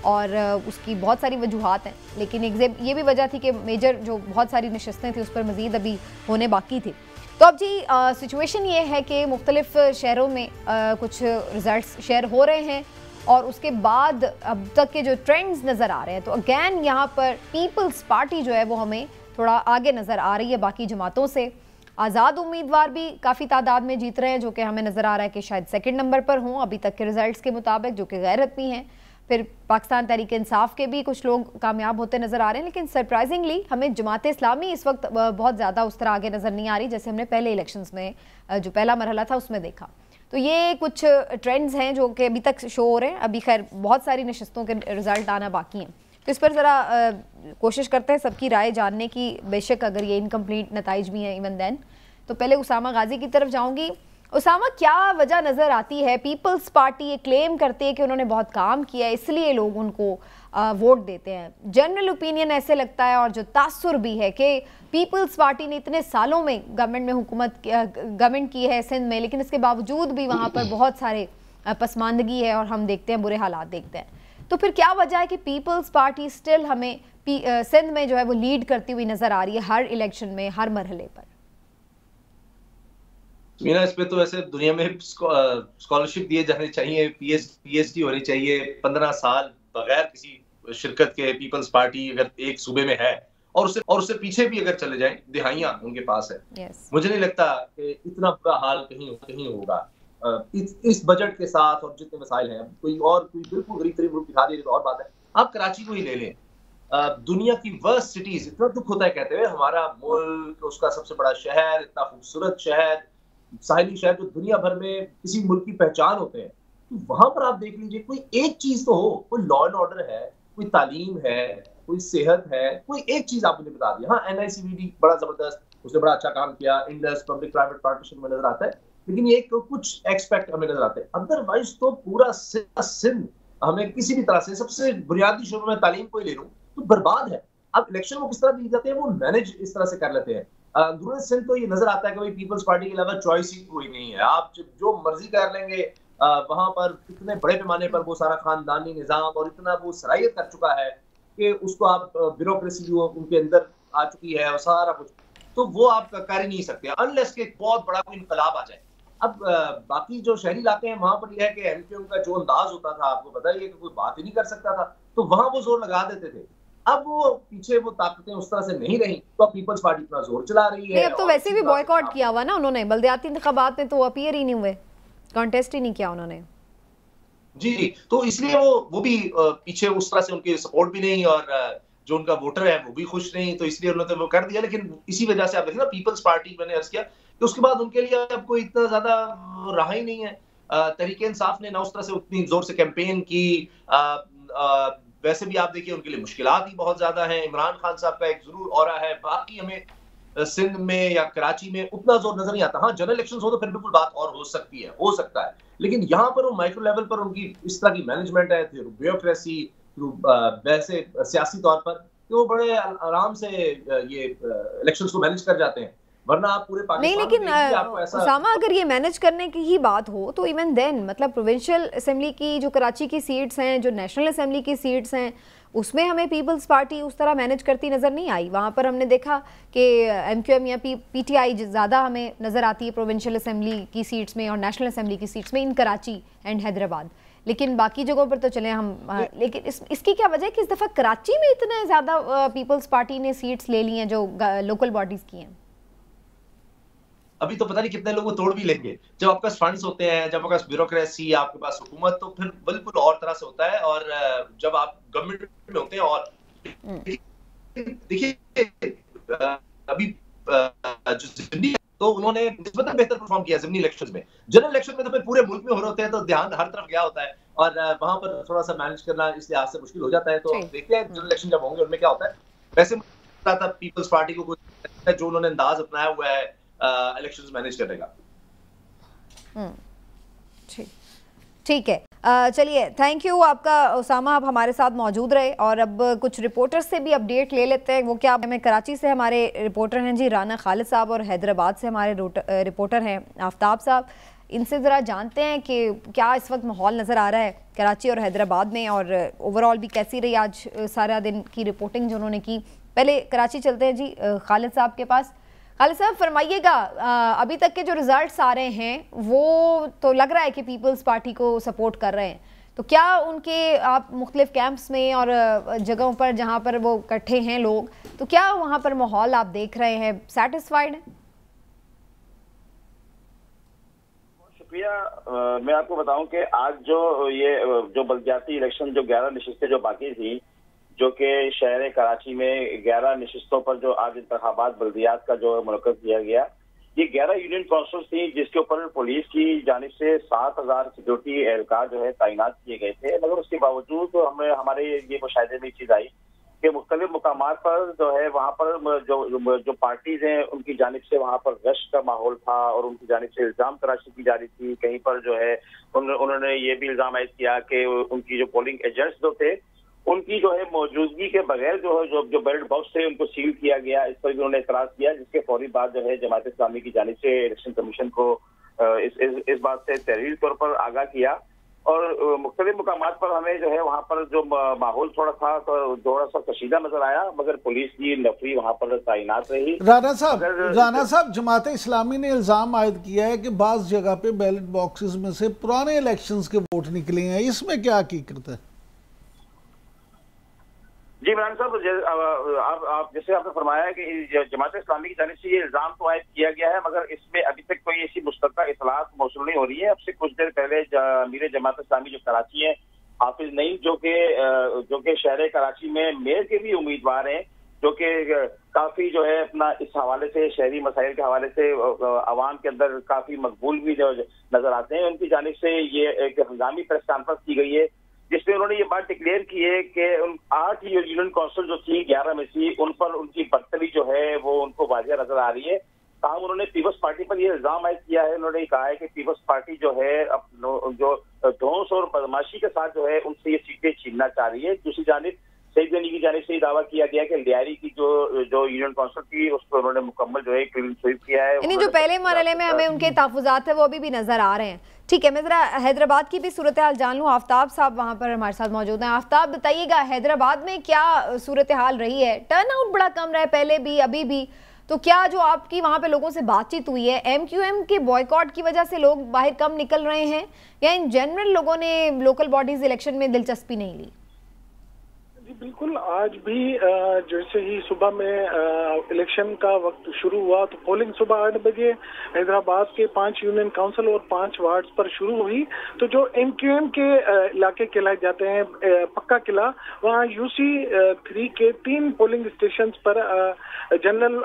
और उसकी बहुत सारी वजूहात हैं। लेकिन एक ये भी वजह थी कि मेजर जो बहुत सारी नशिस्तें थी उस पर मज़ीद अभी होने बाकी थी। तो अब जी सिचुएशन ये है कि मुख्तलिफ शहरों में कुछ रिजल्ट्स शेयर हो रहे हैं और उसके बाद अब तक के जो ट्रेंड्स नज़र आ रहे हैं, तो अगैन यहाँ पर पीपल्स पार्टी जो है वो हमें थोड़ा आगे नज़र आ रही है बाकी जमातों से। आज़ाद उम्मीदवार भी काफ़ी तादाद में जीत रहे हैं जो कि हमें नज़र आ रहा है कि शायद सेकंड नंबर पर हों अभी तक के रिजल्ट्स के मुताबिक, जो कि गैर हतमी हैं। फिर पाकिस्तान तहरीक इंसाफ के भी कुछ लोग कामयाब होते नज़र आ रहे हैं, लेकिन सरप्राइजिंगली हमें जमात इस्लामी इस वक्त बहुत ज़्यादा उस तरह आगे नज़र नहीं आ रही जैसे हमने पहले इलेक्शंस में जो पहला मरहला था उसमें देखा। तो ये कुछ ट्रेंड्स हैं जो कि अभी तक शो हो रहे हैं। अभी खैर बहुत सारी नशिस्तों के रिजल्ट आना बाकी हैं, तो इस पर ज़रा कोशिश करते हैं सबकी राय जानने की। बेशक अगर ये इनकम्प्लीट नताइज भी हैं इवन देन। तो पहले उसामा गाजी की तरफ जाऊँगी। उसामा, क्या वजह नज़र आती है पीपल्स पार्टी ये क्लेम करती है कि उन्होंने बहुत काम किया है इसलिए लोग उनको वोट देते हैं? जनरल ओपिनियन ऐसे लगता है और जो तासुर भी है कि पीपल्स पार्टी ने इतने सालों में गवर्नमेंट की है सिंध में, लेकिन इसके बावजूद भी वहाँ पर बहुत सारे पसमानदगी है और हम देखते हैं बुरे हालात देखते हैं। तो फिर क्या वजह है कि पीपल्स पार्टी स्टिल हमें सिंध में जो है वो लीड करती हुई नज़र आ रही है हर इलेक्शन में, हर मरहले पर? मीना, इस पे तो वैसे दुनिया में स्कॉलरशिप दिए जाने चाहिए, पीएचडी होनी चाहिए। 15 साल बगैर किसी शिरकत के पीपल्स पार्टी अगर एक सूबे में है और उससे पीछे भी अगर चले जाएं, दिहाइयां उनके पास है। मुझे नहीं लगता कि इतना बुरा हाल कहीं होगा इस बजट के साथ और जितने मसाइल हैं। कोई बिल्कुल गरीब तरीन मुल्क दिखा दिए तो और बात है। आप कराची को ही ले लें, दुनिया की वर्स्ट सिटीज, इतना दुख होता है कहते हुए हमारा मुल्क, उसका सबसे बड़ा शहर, इतना खूबसूरत शहर, साहिली शहर जो दुनिया भर में किसी मुल्क की पहचान होते हैं, तो वहां पर आप देख लीजिए कोई एक चीज तो हो, कोई लॉ एंड ऑर्डर है, कोई तालीम है, कोई सेहत है, कोई एक चीज आप मुझे बता दिया। हाँ, NICVD बड़ा जबरदस्त, उसने बड़ा अच्छा काम किया, इंडस पब्लिक प्राइवेट पार्टनरशिप में नजर आता है, लेकिन ये कुछ एक्सपेक्ट हमें नजर आते हैं। अदरवाइज तो पूरा सिंध हमें किसी भी तरह से, सबसे बुनियादी शोबे में तालीम को ही ले लूं तो बर्बाद है। अब इलेक्शन वो किस तरह दिए जाते हैं, वो मैनेज इस तरह से कर लेते हैं। अंदरूनी सिंध तो ये नजर आता है कि भाई पीपल्स पार्टी के अलावा चॉइस ही कोई नहीं है, आप जो मर्जी कर लेंगे। वहां पर इतने बड़े पैमाने पर वो सारा खानदानी निजाम और इतना वो सराहियत कर चुका है कि उसको आप ब्यूरोक्रेसी जो उनके अंदर आ चुकी है और सारा कुछ, तो वो आप कर ही नहीं सकते अनलेस के बहुत बड़ा कोई इनकलाब आ जाए। अब बाकी जो शहरी इलाके हैं वहां पर यह है कि MQM का जो अंदाज होता था, आपको पता ही है कि कोई बात ही नहीं कर सकता था, तो वहां वो जोर लगा देते थे। अब वो पीछे वो ताकतें उस तरह से नहीं रही, तो अब पीपल्स पार्टी इतना जोर चला रही है। अब तो वैसे भी बॉयकॉट किया हुआ ना उन्होंने, बल्दियाती इंतखाबात में तो अपीयर ही नहीं हुए, कॉन्टेस्ट ही नहीं किया उन्होंने। जी, तो इसलिए वो भी पीछे उस तरह से उनकी सपोर्ट भी नहीं, और जो उनका वोटर है वो भी खुश नहीं, तो इसलिए उन्होंने वो कर दिया। लेकिन इसी वजह से आप देखें ना, पीपल्स पार्टी मैंने अर्ज किया कि उसके बाद उनके लिए अब कोई इतना ज्यादा रहा ही नहीं है। तहरीक इंसाफ ने ना उस तरह से उतनी जोर से कैंपेन की, वैसे भी आप देखिए उनके लिए मुश्किलात ही बहुत ज्यादा हैं। इमरान खान साहब का एक जरूर ऑरा है, बाकी हमें सिंध में या कराची में उतना जोर नजर नहीं आता। हाँ, जनरल इलेक्शंस हो तो फिर बिल्कुल बात और हो सकती है, हो सकता है, लेकिन यहाँ पर वो माइक्रो लेवल पर उनकी इस तरह की मैनेजमेंट है, थ्रू ब्यूरोक्रेसी, थ्रू वैसे सियासी तौर पर, कि वो बड़े आराम से ये इलेक्शंस को मैनेज कर जाते हैं। वरना आप पूरे नहीं, लेकिन उसामा अगर ये मैनेज करने की ही बात हो तो इवन देन मतलब प्रोविंशियल असेंबली की जो कराची की सीट्स हैं, जो नेशनल असेंबली की सीट्स हैं, उसमें हमें पीपल्स पार्टी उस तरह मैनेज करती नज़र नहीं आई। वहाँ पर हमने देखा कि MQM या PTI ज़्यादा हमें नज़र आती है प्रोविंशियल असेंबली की सीट्स में और नेशनल असेंबली की सीट्स में इन कराची एंड हैदराबाद। लेकिन बाकी जगहों पर तो चले हम, लेकिन इसकी क्या वजह है कि इस दफ़ा कराची में इतने ज़्यादा पीपल्स पार्टी ने सीट्स ले ली हैं जो लोकल बॉडीज़ की हैं? अभी तो पता नहीं कितने लोग तोड़ भी लेंगे। जब आपके पास फंड्स होते हैं, जब आपके पास ब्यूरोक्रेसी, आपके पास हुकूमत, तो फिर बिल्कुल और तरह से होता है। और जब आप गवर्नमेंट में होते हैं, और देखिए अभी जो ज़िमनी, तो उन्होंने निस्बतन बेहतर परफॉर्म किया ज़िमनी इलेक्शंस में। जनरल इलेक्शन में तो फिर पूरे मुल्क में हो रहे होते हैं, तो ध्यान हर तरफ गया होता है, और वहां पर थोड़ा सा मैनेज करना इस लिहाज से मुश्किल हो जाता है। तो देखते हैं जनरल इलेक्शन जब होंगे उनमें क्या होता है। वैसे पीपल्स पार्टी को कुछ जो उन्होंने अंदाज अपनाया हुआ है इलेक्शंस मैनेज करने का। ठीक है, चलिए, थैंक यू आपका उसामा, आप हमारे साथ मौजूद रहे। और अब कुछ रिपोर्टर्स से भी अपडेट ले लेते हैं। वो क्या, हमें कराची से हमारे रिपोर्टर हैं जी राना खालिद साहब, और हैदराबाद से हमारे रिपोर्टर हैं आफ्ताब साहब। इनसे ज़रा जानते हैं कि क्या इस वक्त माहौल नज़र आ रहा है कराची और हैदराबाद में, और ओवरऑल भी कैसी रही आज सारा दिन की रिपोर्टिंग जो उन्होंने की। पहले कराची चलते हैं जी खालिद साहब के पास। खालिद साहब फरमाइएगा, अभी तक के जो रिजल्ट्स आ रहे हैं वो तो लग रहा है कि पीपल्स पार्टी को सपोर्ट कर रहे हैं, तो क्या उनके आप मुख्तलिफ कैंप्स में और जगहों पर जहां पर वो इकट्ठे हैं लोग, तो क्या वहां पर माहौल आप देख रहे हैं, सेटिस्फाइड हैं? शुक्रिया। मैं आपको बताऊं कि आज जो बल्दियाती इलेक्शन जो 11 नशिस्तें जो बाकी थी, जो कि शहर कराची में 11 नशिस्तों पर जो आज इंतखाबात बल्दियात का जो मुनक्कद किया गया, ये 11 यूनियन काउंसिल थी, जिसके ऊपर पुलिस की जानिब से 7000 सिक्योरिटी एहलकार जो है तैनात किए गए थे। मगर उसके बावजूद तो हमारे ये मुशाहिदे में चीज आई कि मुख्तलिफ मुकामात पर जो है वहाँ पर जो पार्टीज हैं उनकी जानिब से वहाँ पर रश का माहौल था, और उनकी जानिब से इल्जाम तराशी की जा रही थी। कहीं पर जो है उन्होंने ये भी इल्जाम आयद किया कि उनकी जो पोलिंग एजेंट्स जो थे उनकी जो है मौजूदगी के बगैर जो बैलेट बॉक्स थे उनको सील किया गया, इस पर भी उन्होंने एतराज किया, जिसके फौरी बाद जो है जमात इस्लामी की जानिब से इलेक्शन कमीशन को इस बात से तहरीरी तौर पर आगाह किया। और मुख्तलिफ मुकामात पर हमें जो है वहाँ पर जो माहौल थोड़ा सा कशीदा नजर आया, मगर पुलिस की नफरी वहाँ पर तैनात रही। राना साहब, जमात इस्लामी ने इल्जाम आयद किया है कि बाज़ जगह पे बैलेट बॉक्सेस में से पुराने इलेक्शंस के वोट निकले हैं, इसमें क्या हकीकत है? जी इमरान साहब, आप जैसे आपने फरमाया कि जमात इस्लामी की जानिब से ये इल्जाम तो आयद किया गया है, मगर इसमें अभी तक कोई ऐसी मुस्तक़ा इतलात मौसूल नहीं हो रही है। अब से कुछ देर पहले अमीर जमात इस्लामी जो कराची है, हाफिज नईम, जो कि शहर कराची में मेयर के भी उम्मीदवार हैं, जो कि काफी जो है अपना इस हवाले से शहरी मसाइल के हवाले से आवाम के अंदर काफी मकबूल भी नजर आते हैं, उनकी जानिब से ये एक हंगामी प्रेस कॉन्फ्रेंस की गई है, जिसमें उन्होंने ये बात डिक्लेयर की है कि उन 8 यूनियन काउंसिल जो थी 11 में से, उन पर उनकी बर्तरी जो है वो उनको वाजिया नजर आ रही है। ताहम उन्होंने पीपल्स पार्टी पर यह इल्जाम आयद किया है, उन्होंने कहा है कि पीपल्स पार्टी जो है जो धौंस और बदमाशी के साथ जो है उनसे ये सीटें छीनना चाह रही है। दूसरी जानिब सईद गनी की जानिब से दावा किया गया कि लियारी की जो यूनियन काउंसिल थी उस पर उन्होंने मुकम्मल जो है क्लीन स्वीप किया है। यानी जो पहले मरहले में हमें उनके तहफ़्फ़ुज़ात है वो अभी भी नजर आ रहे हैं। ठीक है, मैं जरा हैदराबाद की भी सूरत हाल जान लूँ। आफ्ताब साहब वहाँ पर हमारे साथ मौजूद हैं। आफ्ताब, बताइएगा हैदराबाद में क्या सूरत हाल रही है? टर्न आउट बड़ा कम रहा है पहले भी अभी भी, तो क्या जो आपकी वहाँ पे लोगों से बातचीत हुई है, MQM के बॉयकॉट की वजह से लोग बाहर कम निकल रहे हैं, या इन जनरल लोगों ने लोकल बॉडीज इलेक्शन में दिलचस्पी नहीं ली? बिल्कुल, आज भी जैसे ही सुबह में इलेक्शन का वक्त शुरू हुआ तो पोलिंग सुबह 8 बजे हैदराबाद के 5 यूनियन काउंसिल और 5 वार्ड्स पर शुरू हुई। तो जो एमक्यूएम के इलाके कहलाए जाते हैं, पक्का किला, वहाँ यूसी 3 के 3 पोलिंग स्टेशन पर जनरल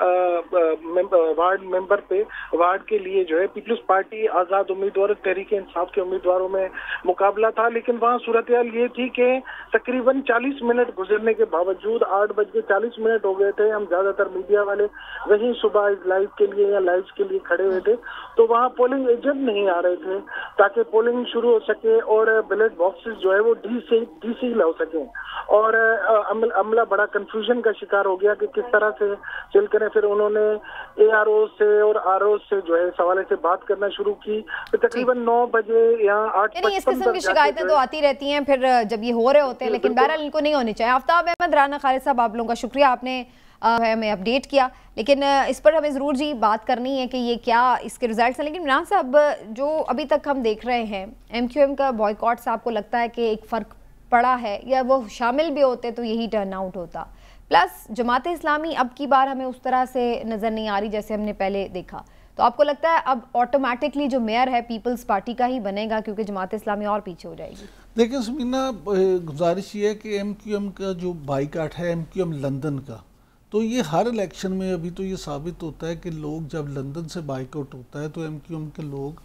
वार्ड मेंबर पे वार्ड के लिए जो है पीपल्स पार्टी, आजाद उम्मीदवार, तहरीक इंसाफ के उम्मीदवारों में मुकाबला था। लेकिन वहाँ सूरत-ए-हाल ये थी कि तकरीबन 40 मिनट गुजरने के बावजूद 8:40 हो गए थे, हम ज्यादातर मीडिया वाले वहीं सुबह इस लाइव के लिए या लाइव के लिए खड़े हुए थे, तो वहाँ पोलिंग एजेंट नहीं आ रहे थे ताकि पोलिंग शुरू हो सके और बैलेट बॉक्सेस जो है वो डीसी हो सके। और अमला बड़ा कंफ्यूजन का शिकार हो गया कि किस तरह से चल करें। फिर उन्होंने एआरओ से और आरओ से जो है सवाले से बात करना शुरू की। तो तकरीबन 9 बजे या 8:55 इस किस्म की शिकायतें तो आती रहती हैं फिर जब ये हो रहे होते हैं, लेकिन बहरहाल इनको नहीं होनी चाहिए। आफ्ताब अहमद, राना खालिद साहब, आप लोगों का शुक्रिया, आपने हमें अपडेट किया। लेकिन इस पर हमें ज़रूर जी बात करनी है कि ये क्या इसके रिजल्ट्स हैं। लेकिन इमरान साहब, जो अभी तक हम देख रहे हैं एमक्यूएम का बॉयकॉट से, आपको लगता है कि एक फ़र्क पड़ा है या वो शामिल भी होते तो यही टर्न आउट होता? प्लस जमात इस्लामी अब की बार हमें उस तरह से नज़र नहीं आ रही जैसे हमने पहले देखा, तो आपको लगता है अब ऑटोमेटिकली जो मेयर है पीपल्स पार्टी का ही बनेगा क्योंकि जमात इस्लामी और पीछे हो जाएगी? देखिए समीना, गुजारिश ये है कि एमक्यूएम का जो बाइकाट है एमक्यूएम लंदन का, तो ये हर इलेक्शन में अभी तो ये साबित होता है कि लोग जब लंदन से बाइकआउट होता है तो एमक्यूएम के लोग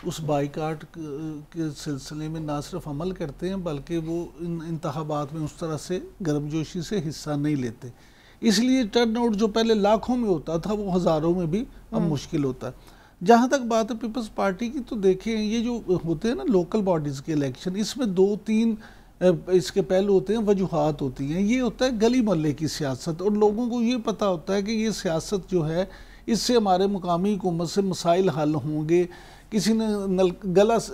उस बाइकाट के सिलसिले में ना सिर्फ अमल करते हैं बल्कि वो इन इंतखाबात में उस तरह से गर्मजोशी से हिस्सा नहीं लेते। इसलिए टर्न आउट जो पहले लाखों में होता था वो हज़ारों में भी अब मुश्किल होता है। जहाँ तक बात है पीपल्स पार्टी की, तो देखें ये जो होते हैं ना लोकल बॉडीज़ के इलेक्शन, इसमें 2-3 इसके पहलू होते हैं, वजूहात होती हैं। ये होता है गली मोहल्ले की सियासत, और लोगों को ये पता होता है कि ये सियासत जो है इससे हमारे मुकामी हुकूमत से मसाइल हल होंगे। किसी ने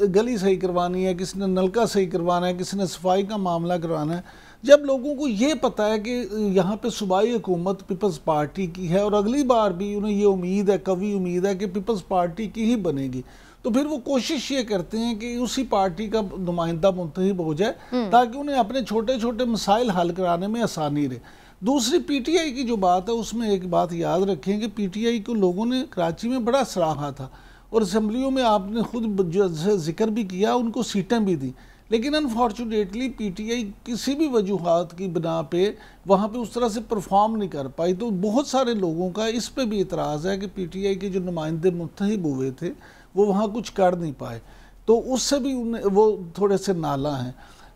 गली सही करवानी है, किसी ने नलका सही करवाना है, किसी ने सफाई का मामला करवाना है। जब लोगों को ये पता है कि यहाँ पे सूबाई हुकूमत पीपल्स पार्टी की है और अगली बार भी उन्हें ये उम्मीद है, कवी उम्मीद है कि पीपल्स पार्टी की ही बनेगी, तो फिर वो कोशिश ये करते हैं कि उसी पार्टी का नुमाइंदा मुंतखब हो जाए ताकि उन्हें अपने छोटे छोटे मसाइल हल कराने में आसानी रहे। दूसरी पीटीआई की जो बात है उसमें एक बात याद रखें कि पीटीआई को लोगों ने कराची में बड़ा सराहा था और असम्बलियों में आपने खुद जिक्र भी किया, उनको सीटें भी दी, लेकिन अनफॉर्चुनेटली पीटीआई किसी भी वजूहात की बिना पे वहाँ पे उस तरह से परफॉर्म नहीं कर पाई। तो बहुत सारे लोगों का इस पे भी इतराज़ है कि पीटीआई के जो नुमाइंदे मुंतखब हुए थे वो वहाँ कुछ कर नहीं पाए, तो उससे भी वो थोड़े से नाला हैं।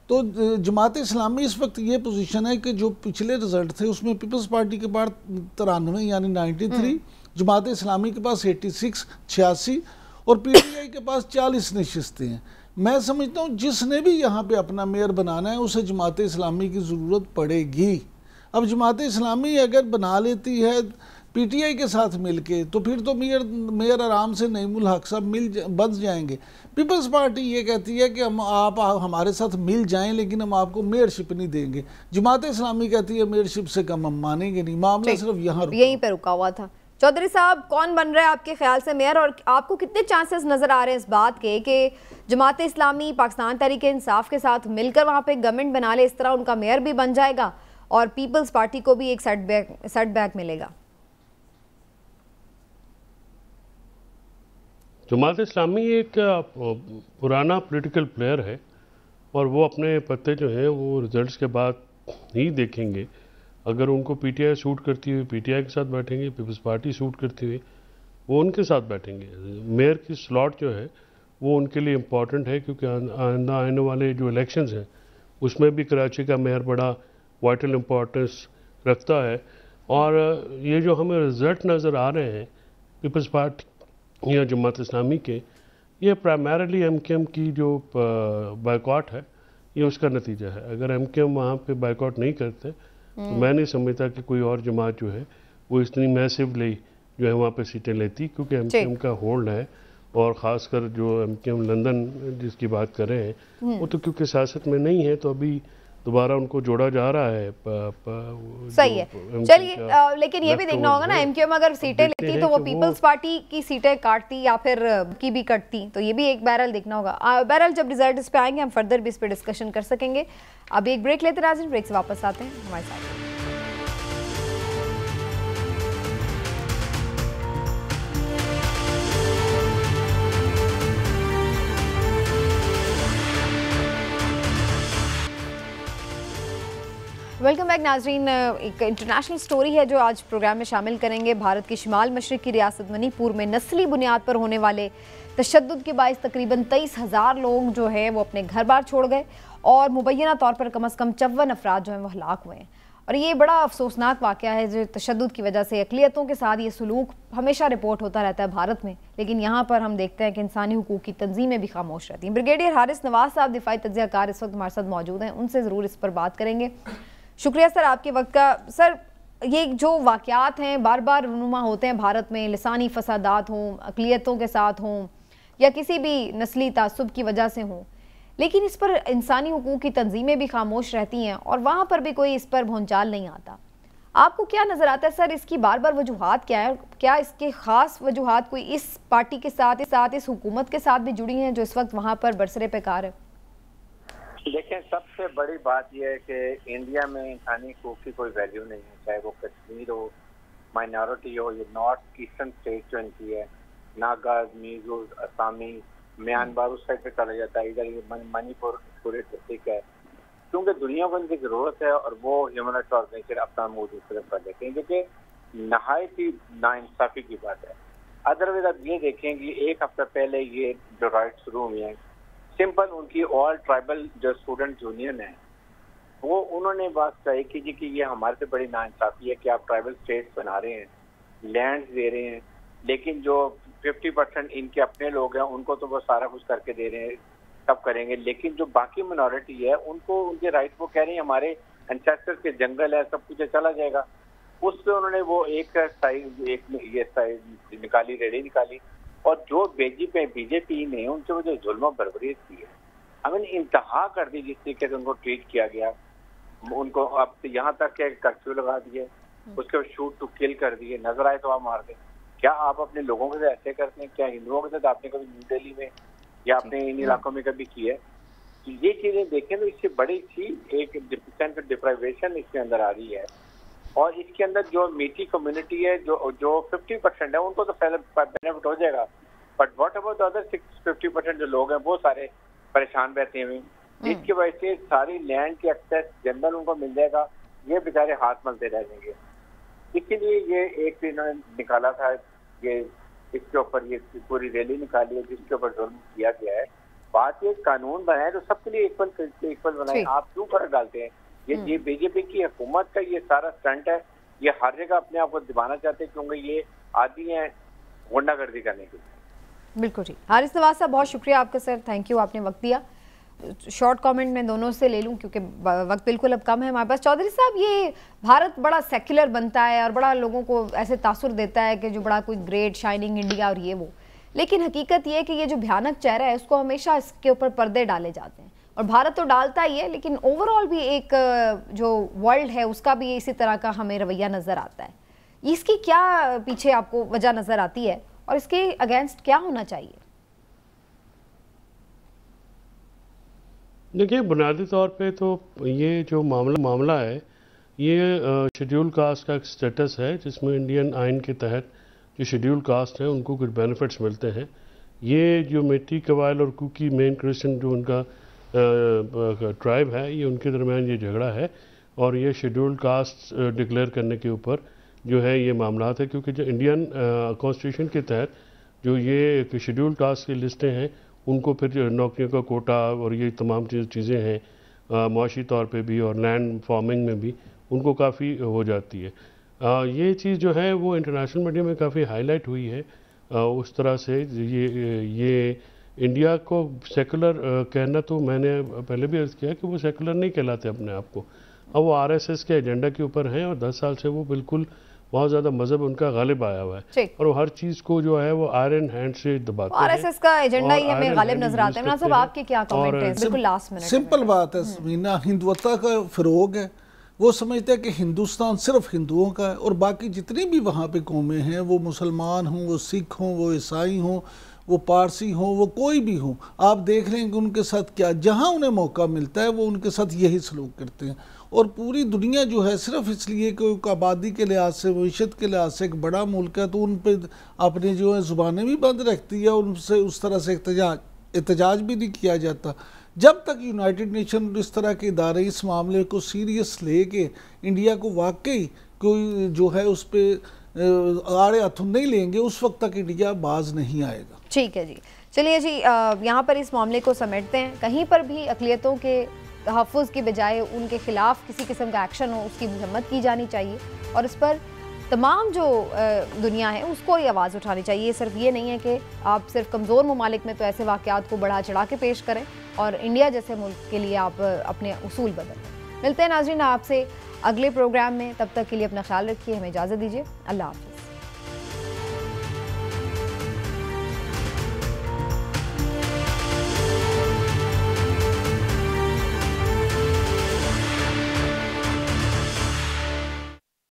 तो जमात इस्लामी इस वक्त ये पोजीशन है कि जो पिछले रिजल्ट थे उसमें पीपल्स पार्टी के पास 93 यानी 93, जमात इस्लामी के पास 86 86 और पीटीआई के पास 40 नशिस्तें हैं। मैं समझता हूँ जिसने भी यहाँ पे अपना मेयर बनाना है उसे जमात इस्लामी की ज़रूरत पड़ेगी। अब जमात इस्लामी अगर बना लेती है पीटीआई के साथ मिलके तो फिर तो मेयर आराम से नईमुल हक साहब बच जाएंगे। पीपल्स पार्टी ये कहती है कि आप हमारे साथ मिल जाएं लेकिन हम आपको मेयरशिप नहीं देंगे। जमात इस्लामी कहती है मेयरशिप से कम हम मानेंगे नहीं। मामला सिर्फ यहीं पे रुका हुआ था। चौधरी साहब, कौन बन रहा है आपके ख्याल से मेयर, और आपको कितने चांसेस नजर आ रहे हैं इस बात के कि जमात इस्लामी पाकिस्तान तहरीक इंसाफ के साथ मिलकर वहाँ पे गवर्नमेंट बना ले, इस तरह उनका मेयर भी बन जाएगा और पीपल्स पार्टी को भी एक सेटबैक मिलेगा? जमात इस्लामी एक पुराना पॉलिटिकल प्लेयर है और वो अपने पत्ते जो हैं वो रिजल्ट्स के बाद ही देखेंगे। अगर उनको पीटीआई सूट करती हुई पीटीआई के साथ बैठेंगे, पीपल्स पार्टी सूट करती हुई वो उनके साथ बैठेंगे। मेयर की स्लॉट जो है वो उनके लिए इम्पॉर्टेंट है क्योंकि आने वाले जो इलेक्शंस हैं उसमें भी कराची का मेयर बड़ा वाइटल इम्पोर्टेंस रखता है। और ये जो हमें रिजल्ट नज़र आ रहे हैं पीपल्स पार्टी या जमात इस्लामी के, ये प्राइमरीली एमकेएम की जो बाइकॉट है ये उसका नतीजा है। अगर एमकेएम वहाँ पे बाइकॉट नहीं करते तो मैं नहीं समझता कि कोई और जमात जो है वो इतनी मैसिवली जो है वहाँ पे सीटें लेती, क्योंकि एमकेएम का होल्ड है। और ख़ासकर जो एमकेएम लंदन जिसकी बात कर रहे हैं वो तो क्योंकि सियासत में नहीं है तो अभी दोबारा उनको जोड़ा जा रहा है। सही है, चलिए, लेकिन ये भी देखना होगा ना, एमक्यूएम अगर सीटें लेती तो वो पीपल्स पार्टी की सीटें काटती या फिर की भी कटती, तो ये भी एक बहरहाल देखना होगा। बहरहाल जब रिजल्ट इस पे आएंगे हम फर्दर भी इस पे डिस्कशन कर सकेंगे। अभी एक ब्रेक लेते नाज़रीन, ब्रेक से वापस आते हैं हमारे साथ। वेलकम बैक नाजरीन। एक इंटरनेशनल स्टोरी है जो आज प्रोग्राम में शामिल करेंगे। भारत की शिमाल मशरिक की रियासत मणिपुर में नस्ली बुनियाद पर होने वाले तशद्दुद के बायस तकरीबन 23,000 लोग जो है वो अपने घर बार छोड़ गए और मुबैना तौर पर कम अज़ कम 54 अफराद जो हैं वो हलाक हुए हैं। और ये बड़ा अफसोसनाक वाक़या है जो तशद्दुद की वजह से अक़लियतों के साथ ये सलूक हमेशा रिपोर्ट होता रहता है भारत में, लेकिन यहाँ पर हम देखते हैं कि इंसानी हुकूक की तंजीमें भी खामोश रहती हैं। ब्रिगेडियर हारिस नवाज साहब दिफाई तज्ज़ियाकार इस वक्त हमारे साथ मौजूद हैं, उनसे ज़रूर इस पर बात करेंगे। शुक्रिया सर आपके वक्त का। सर, ये जो वाक़यात हैं बार बार रूनुमा होते हैं भारत में, लिसानी फसादात हों, अक़लियतों के साथ हों या किसी भी नस्ली तासुब की वजह से हों, लेकिन इस पर इंसानी हुकूक की तंजीमें भी खामोश रहती हैं और वहाँ पर भी कोई इस पर भौंचाल नहीं आता। आपको क्या नज़र आता है सर, इसकी बार बार वजूहात क्या है? क्या इसके ख़ास वजूहात कोई इस पार्टी के साथ इस हुकूमत के साथ भी जुड़ी हैं जो इस वक्त वहाँ पर बरसरे पे कार है? देखिए, सबसे बड़ी बात यह है कि इंडिया में इंसानी हकूक़ की कोई वैल्यू नहीं है, चाहे वो कश्मीर हो, माइनॉरिटी हो, ये नॉर्थ ईस्टर्न स्टेट जो इनकी है, नागाज, मिजोज, असमी, म्यांमार उस साइड पे चला जाता है, इधर ये मणिपुर पूरे डिस्ट्रिक्ट है, क्योंकि दुनिया को इनकी ज़रूरत है और वो ह्यूमन राइट्स ऑर्गेनाइजेशन अपना मुँह दूसरे पर लेते हैं, जो कि नहायत ही नाइंसाफ़ी की बात है। अदरवाइज आप ये देखें कि एक हफ्ता पहले ये जो राइट शुरू हुए हैं, सिंपल उनकी ऑल ट्राइबल जो स्टूडेंट यूनियन है वो उन्होंने बात तय की कि ये हमारे से बड़ी नाइंसाफ़ी है कि आप ट्राइबल स्टेट्स बना रहे हैं, लैंड दे रहे हैं, लेकिन जो 50% इनके अपने लोग हैं उनको तो वो सारा कुछ करके दे रहे हैं, सब करेंगे, लेकिन जो बाकी मिनॉरिटी है उनको उनके राइट वो कह रहे हैं हमारे एंसेस्टर्स के जंगल है, सब कुछ चला जाएगा। उस पर उन्होंने वो एक साइड निकाली, रेडी निकाली, और जो बीजेपी ने उनसे वो जो जुल्म बर्बरीत की है, हमें इंतहा कर दी जिस तरीके से उनको ट्रीट किया गया, उनको अब यहाँ तक के कर्फ्यू लगा दिए, उसके बाद शूट टू किल कर दिए, नजर आए तो आप मार दें। क्या आप अपने लोगों के साथ ऐसे करते हैं? क्या हिंदुओं के साथ आपने कभी न्यू दिल्ली में या अपने इन इलाकों में कभी की है? तो ये चीजें देखें तो इससे बड़ी सी एक सेंस ऑफ डिप्राइवेशन इसके अंदर आ रही है, और इसके अंदर जो मीठी कम्युनिटी है जो 50% है उनको तो बेनिफिट हो जाएगा, बट व्हाट अबाउट अदर 50% जो लोग हैं वो सारे परेशान बैठे हुए, जिसकी वजह से सारी लैंड के एक्सेस जनरल उनको मिल जाएगा, ये बेचारे हाथ मलते रह जाएंगे। इसीलिए ये एक इन्होंने निकाला था, ये इसके ऊपर ये पूरी रैली निकाली है जिसके ऊपर जुल्म किया गया है। बात ये कानून बनाए तो सबके लिए इक्वल बनाए, आप क्यों फर्क डालते हैं? ये बीजेपी की हुकूमत का ये सारा स्टंट है, ये हर जगह अपने आप को दिखाना चाहते हैं क्योंकि ये आदि हैं गुंडागर्दी करने के लिए। बिल्कुल जी। हारिस नवाज साहब, बहुत शुक्रिया आपका सर, थैंक यू, आपने वक्त दिया। शॉर्ट कमेंट में दोनों से ले लूं क्योंकि वक्त बिल्कुल अब कम है हमारे पास। चौधरी साहब, ये भारत बड़ा सेक्युलर बनता है और बड़ा लोगों को ऐसे तासुर देता है कि जो बड़ा कोई ग्रेट शाइनिंग इंडिया और ये वो, लेकिन हकीकत ये है कि ये जो भयानक चेहरा है उसको हमेशा इसके ऊपर पर्दे डाले जाते हैं, और भारत तो डालता ही है लेकिन ओवरऑल भी एक जो वर्ल्ड है उसका भी इसी तरह का हमें रवैया नज़र आता है। इसकी क्या पीछे आपको वजह नज़र आती है और इसके अगेंस्ट क्या होना चाहिए? देखिए, बुनियादी तौर पे तो ये जो मामला है ये शेड्यूल कास्ट का एक स्टेटस है जिसमें इंडियन आइन के तहत जो शेड्यूल कास्ट है उनको कुछ बेनिफिट्स मिलते हैं। ये जो मेटी, कबाइल और कुकी मेन क्रिश्चियन जो उनका ट्राइब है, ये उनके दरमियान ये झगड़ा है और ये शेड्यूल कास्ट डिक्लेयर करने के ऊपर जो है ये मामला है, क्योंकि जो इंडियन कॉन्स्टिट्यूशन के तहत जो ये शेड्यूल कास्ट की लिस्टें हैं उनको फिर नौकरियों का कोटा और ये तमाम चीज़ें हैं मुआशी तौर पे भी और लैंड फार्मिंग में भी उनको काफ़ी हो जाती है। ये चीज़ जो है वो इंटरनेशनल मीडिया में काफ़ी हाईलाइट हुई है। उस तरह से ये इंडिया को सेकुलर कहना, तो मैंने पहले भी अर्ज़ किया कि वो सेकुलर नहीं कहलाते अपने आप को। अब वो आरएसएस के एजेंडा के ऊपर हैं और 10 साल से वो बिल्कुल बहुत ज़्यादा मजहब उनका गालिब आया हुआ है और वो हर चीज़ को जो है वो आयरन हैंड से दबाते हैं। आरएसएस का एजेंडा ही हमें गालिब नजर आता है। इमरान साहब आपके क्या कमेंट है? बिल्कुल लास्ट मिनट। सिंपल बात है समीना, हिंदुत्व का फरोग है। वो समझते हैं कि हिंदुस्तान सिर्फ हिंदुओं का है और बाकी जितनी भी वहाँ पे कौमें हैं, वो मुसलमान हों, वो सिख हों, वो ईसाई हों, वो पारसी हों, वो कोई भी हो, आप देख रहे हैं कि उनके साथ क्या, जहाँ उन्हें मौका मिलता है वो उनके साथ यही सलूक करते हैं। और पूरी दुनिया जो है सिर्फ इसलिए कि आबादी के लिहाज से, मीशत के लिहाज से एक बड़ा मुल्क है, तो उन पर अपनी जो है ज़ुबानें भी बंद रखती है और उनसे उस तरह से एहतजाज भी नहीं किया जाता। जब तक यूनाइटेड नेशन इस तरह के इदारे इस मामले को सीरियस ले के इंडिया को वाकई कोई जो है उस पर आड़े हाथों नहीं लेंगे, उस वक्त तक इंडिया बाज नहीं आएगा। ठीक है जी, चलिए जी, यहाँ पर इस मामले को समेटते हैं। कहीं पर भी अक़लियतों के तहफ़्फ़ुज़ की बजाय उनके ख़िलाफ़ किसी किस्म का एक्शन हो, उसकी मज़म्मत की जानी चाहिए और इस पर तमाम जो दुनिया है उसको ही आवाज़ उठानी चाहिए। सिर्फ ये नहीं है कि आप सिर्फ कमज़ोर ममालिक में तो ऐसे वाक़यात को बढ़ा चढ़ा के पेश करें और इंडिया जैसे मुल्क के लिए आप अपने उसूल बदलें। मिलते हैं नाज़रीन आपसे अगले प्रोग्राम में, तब तक के लिए अपना ख्याल रखिए, हमें इजाज़त दीजिए। अल्लाह हाफ़िज़।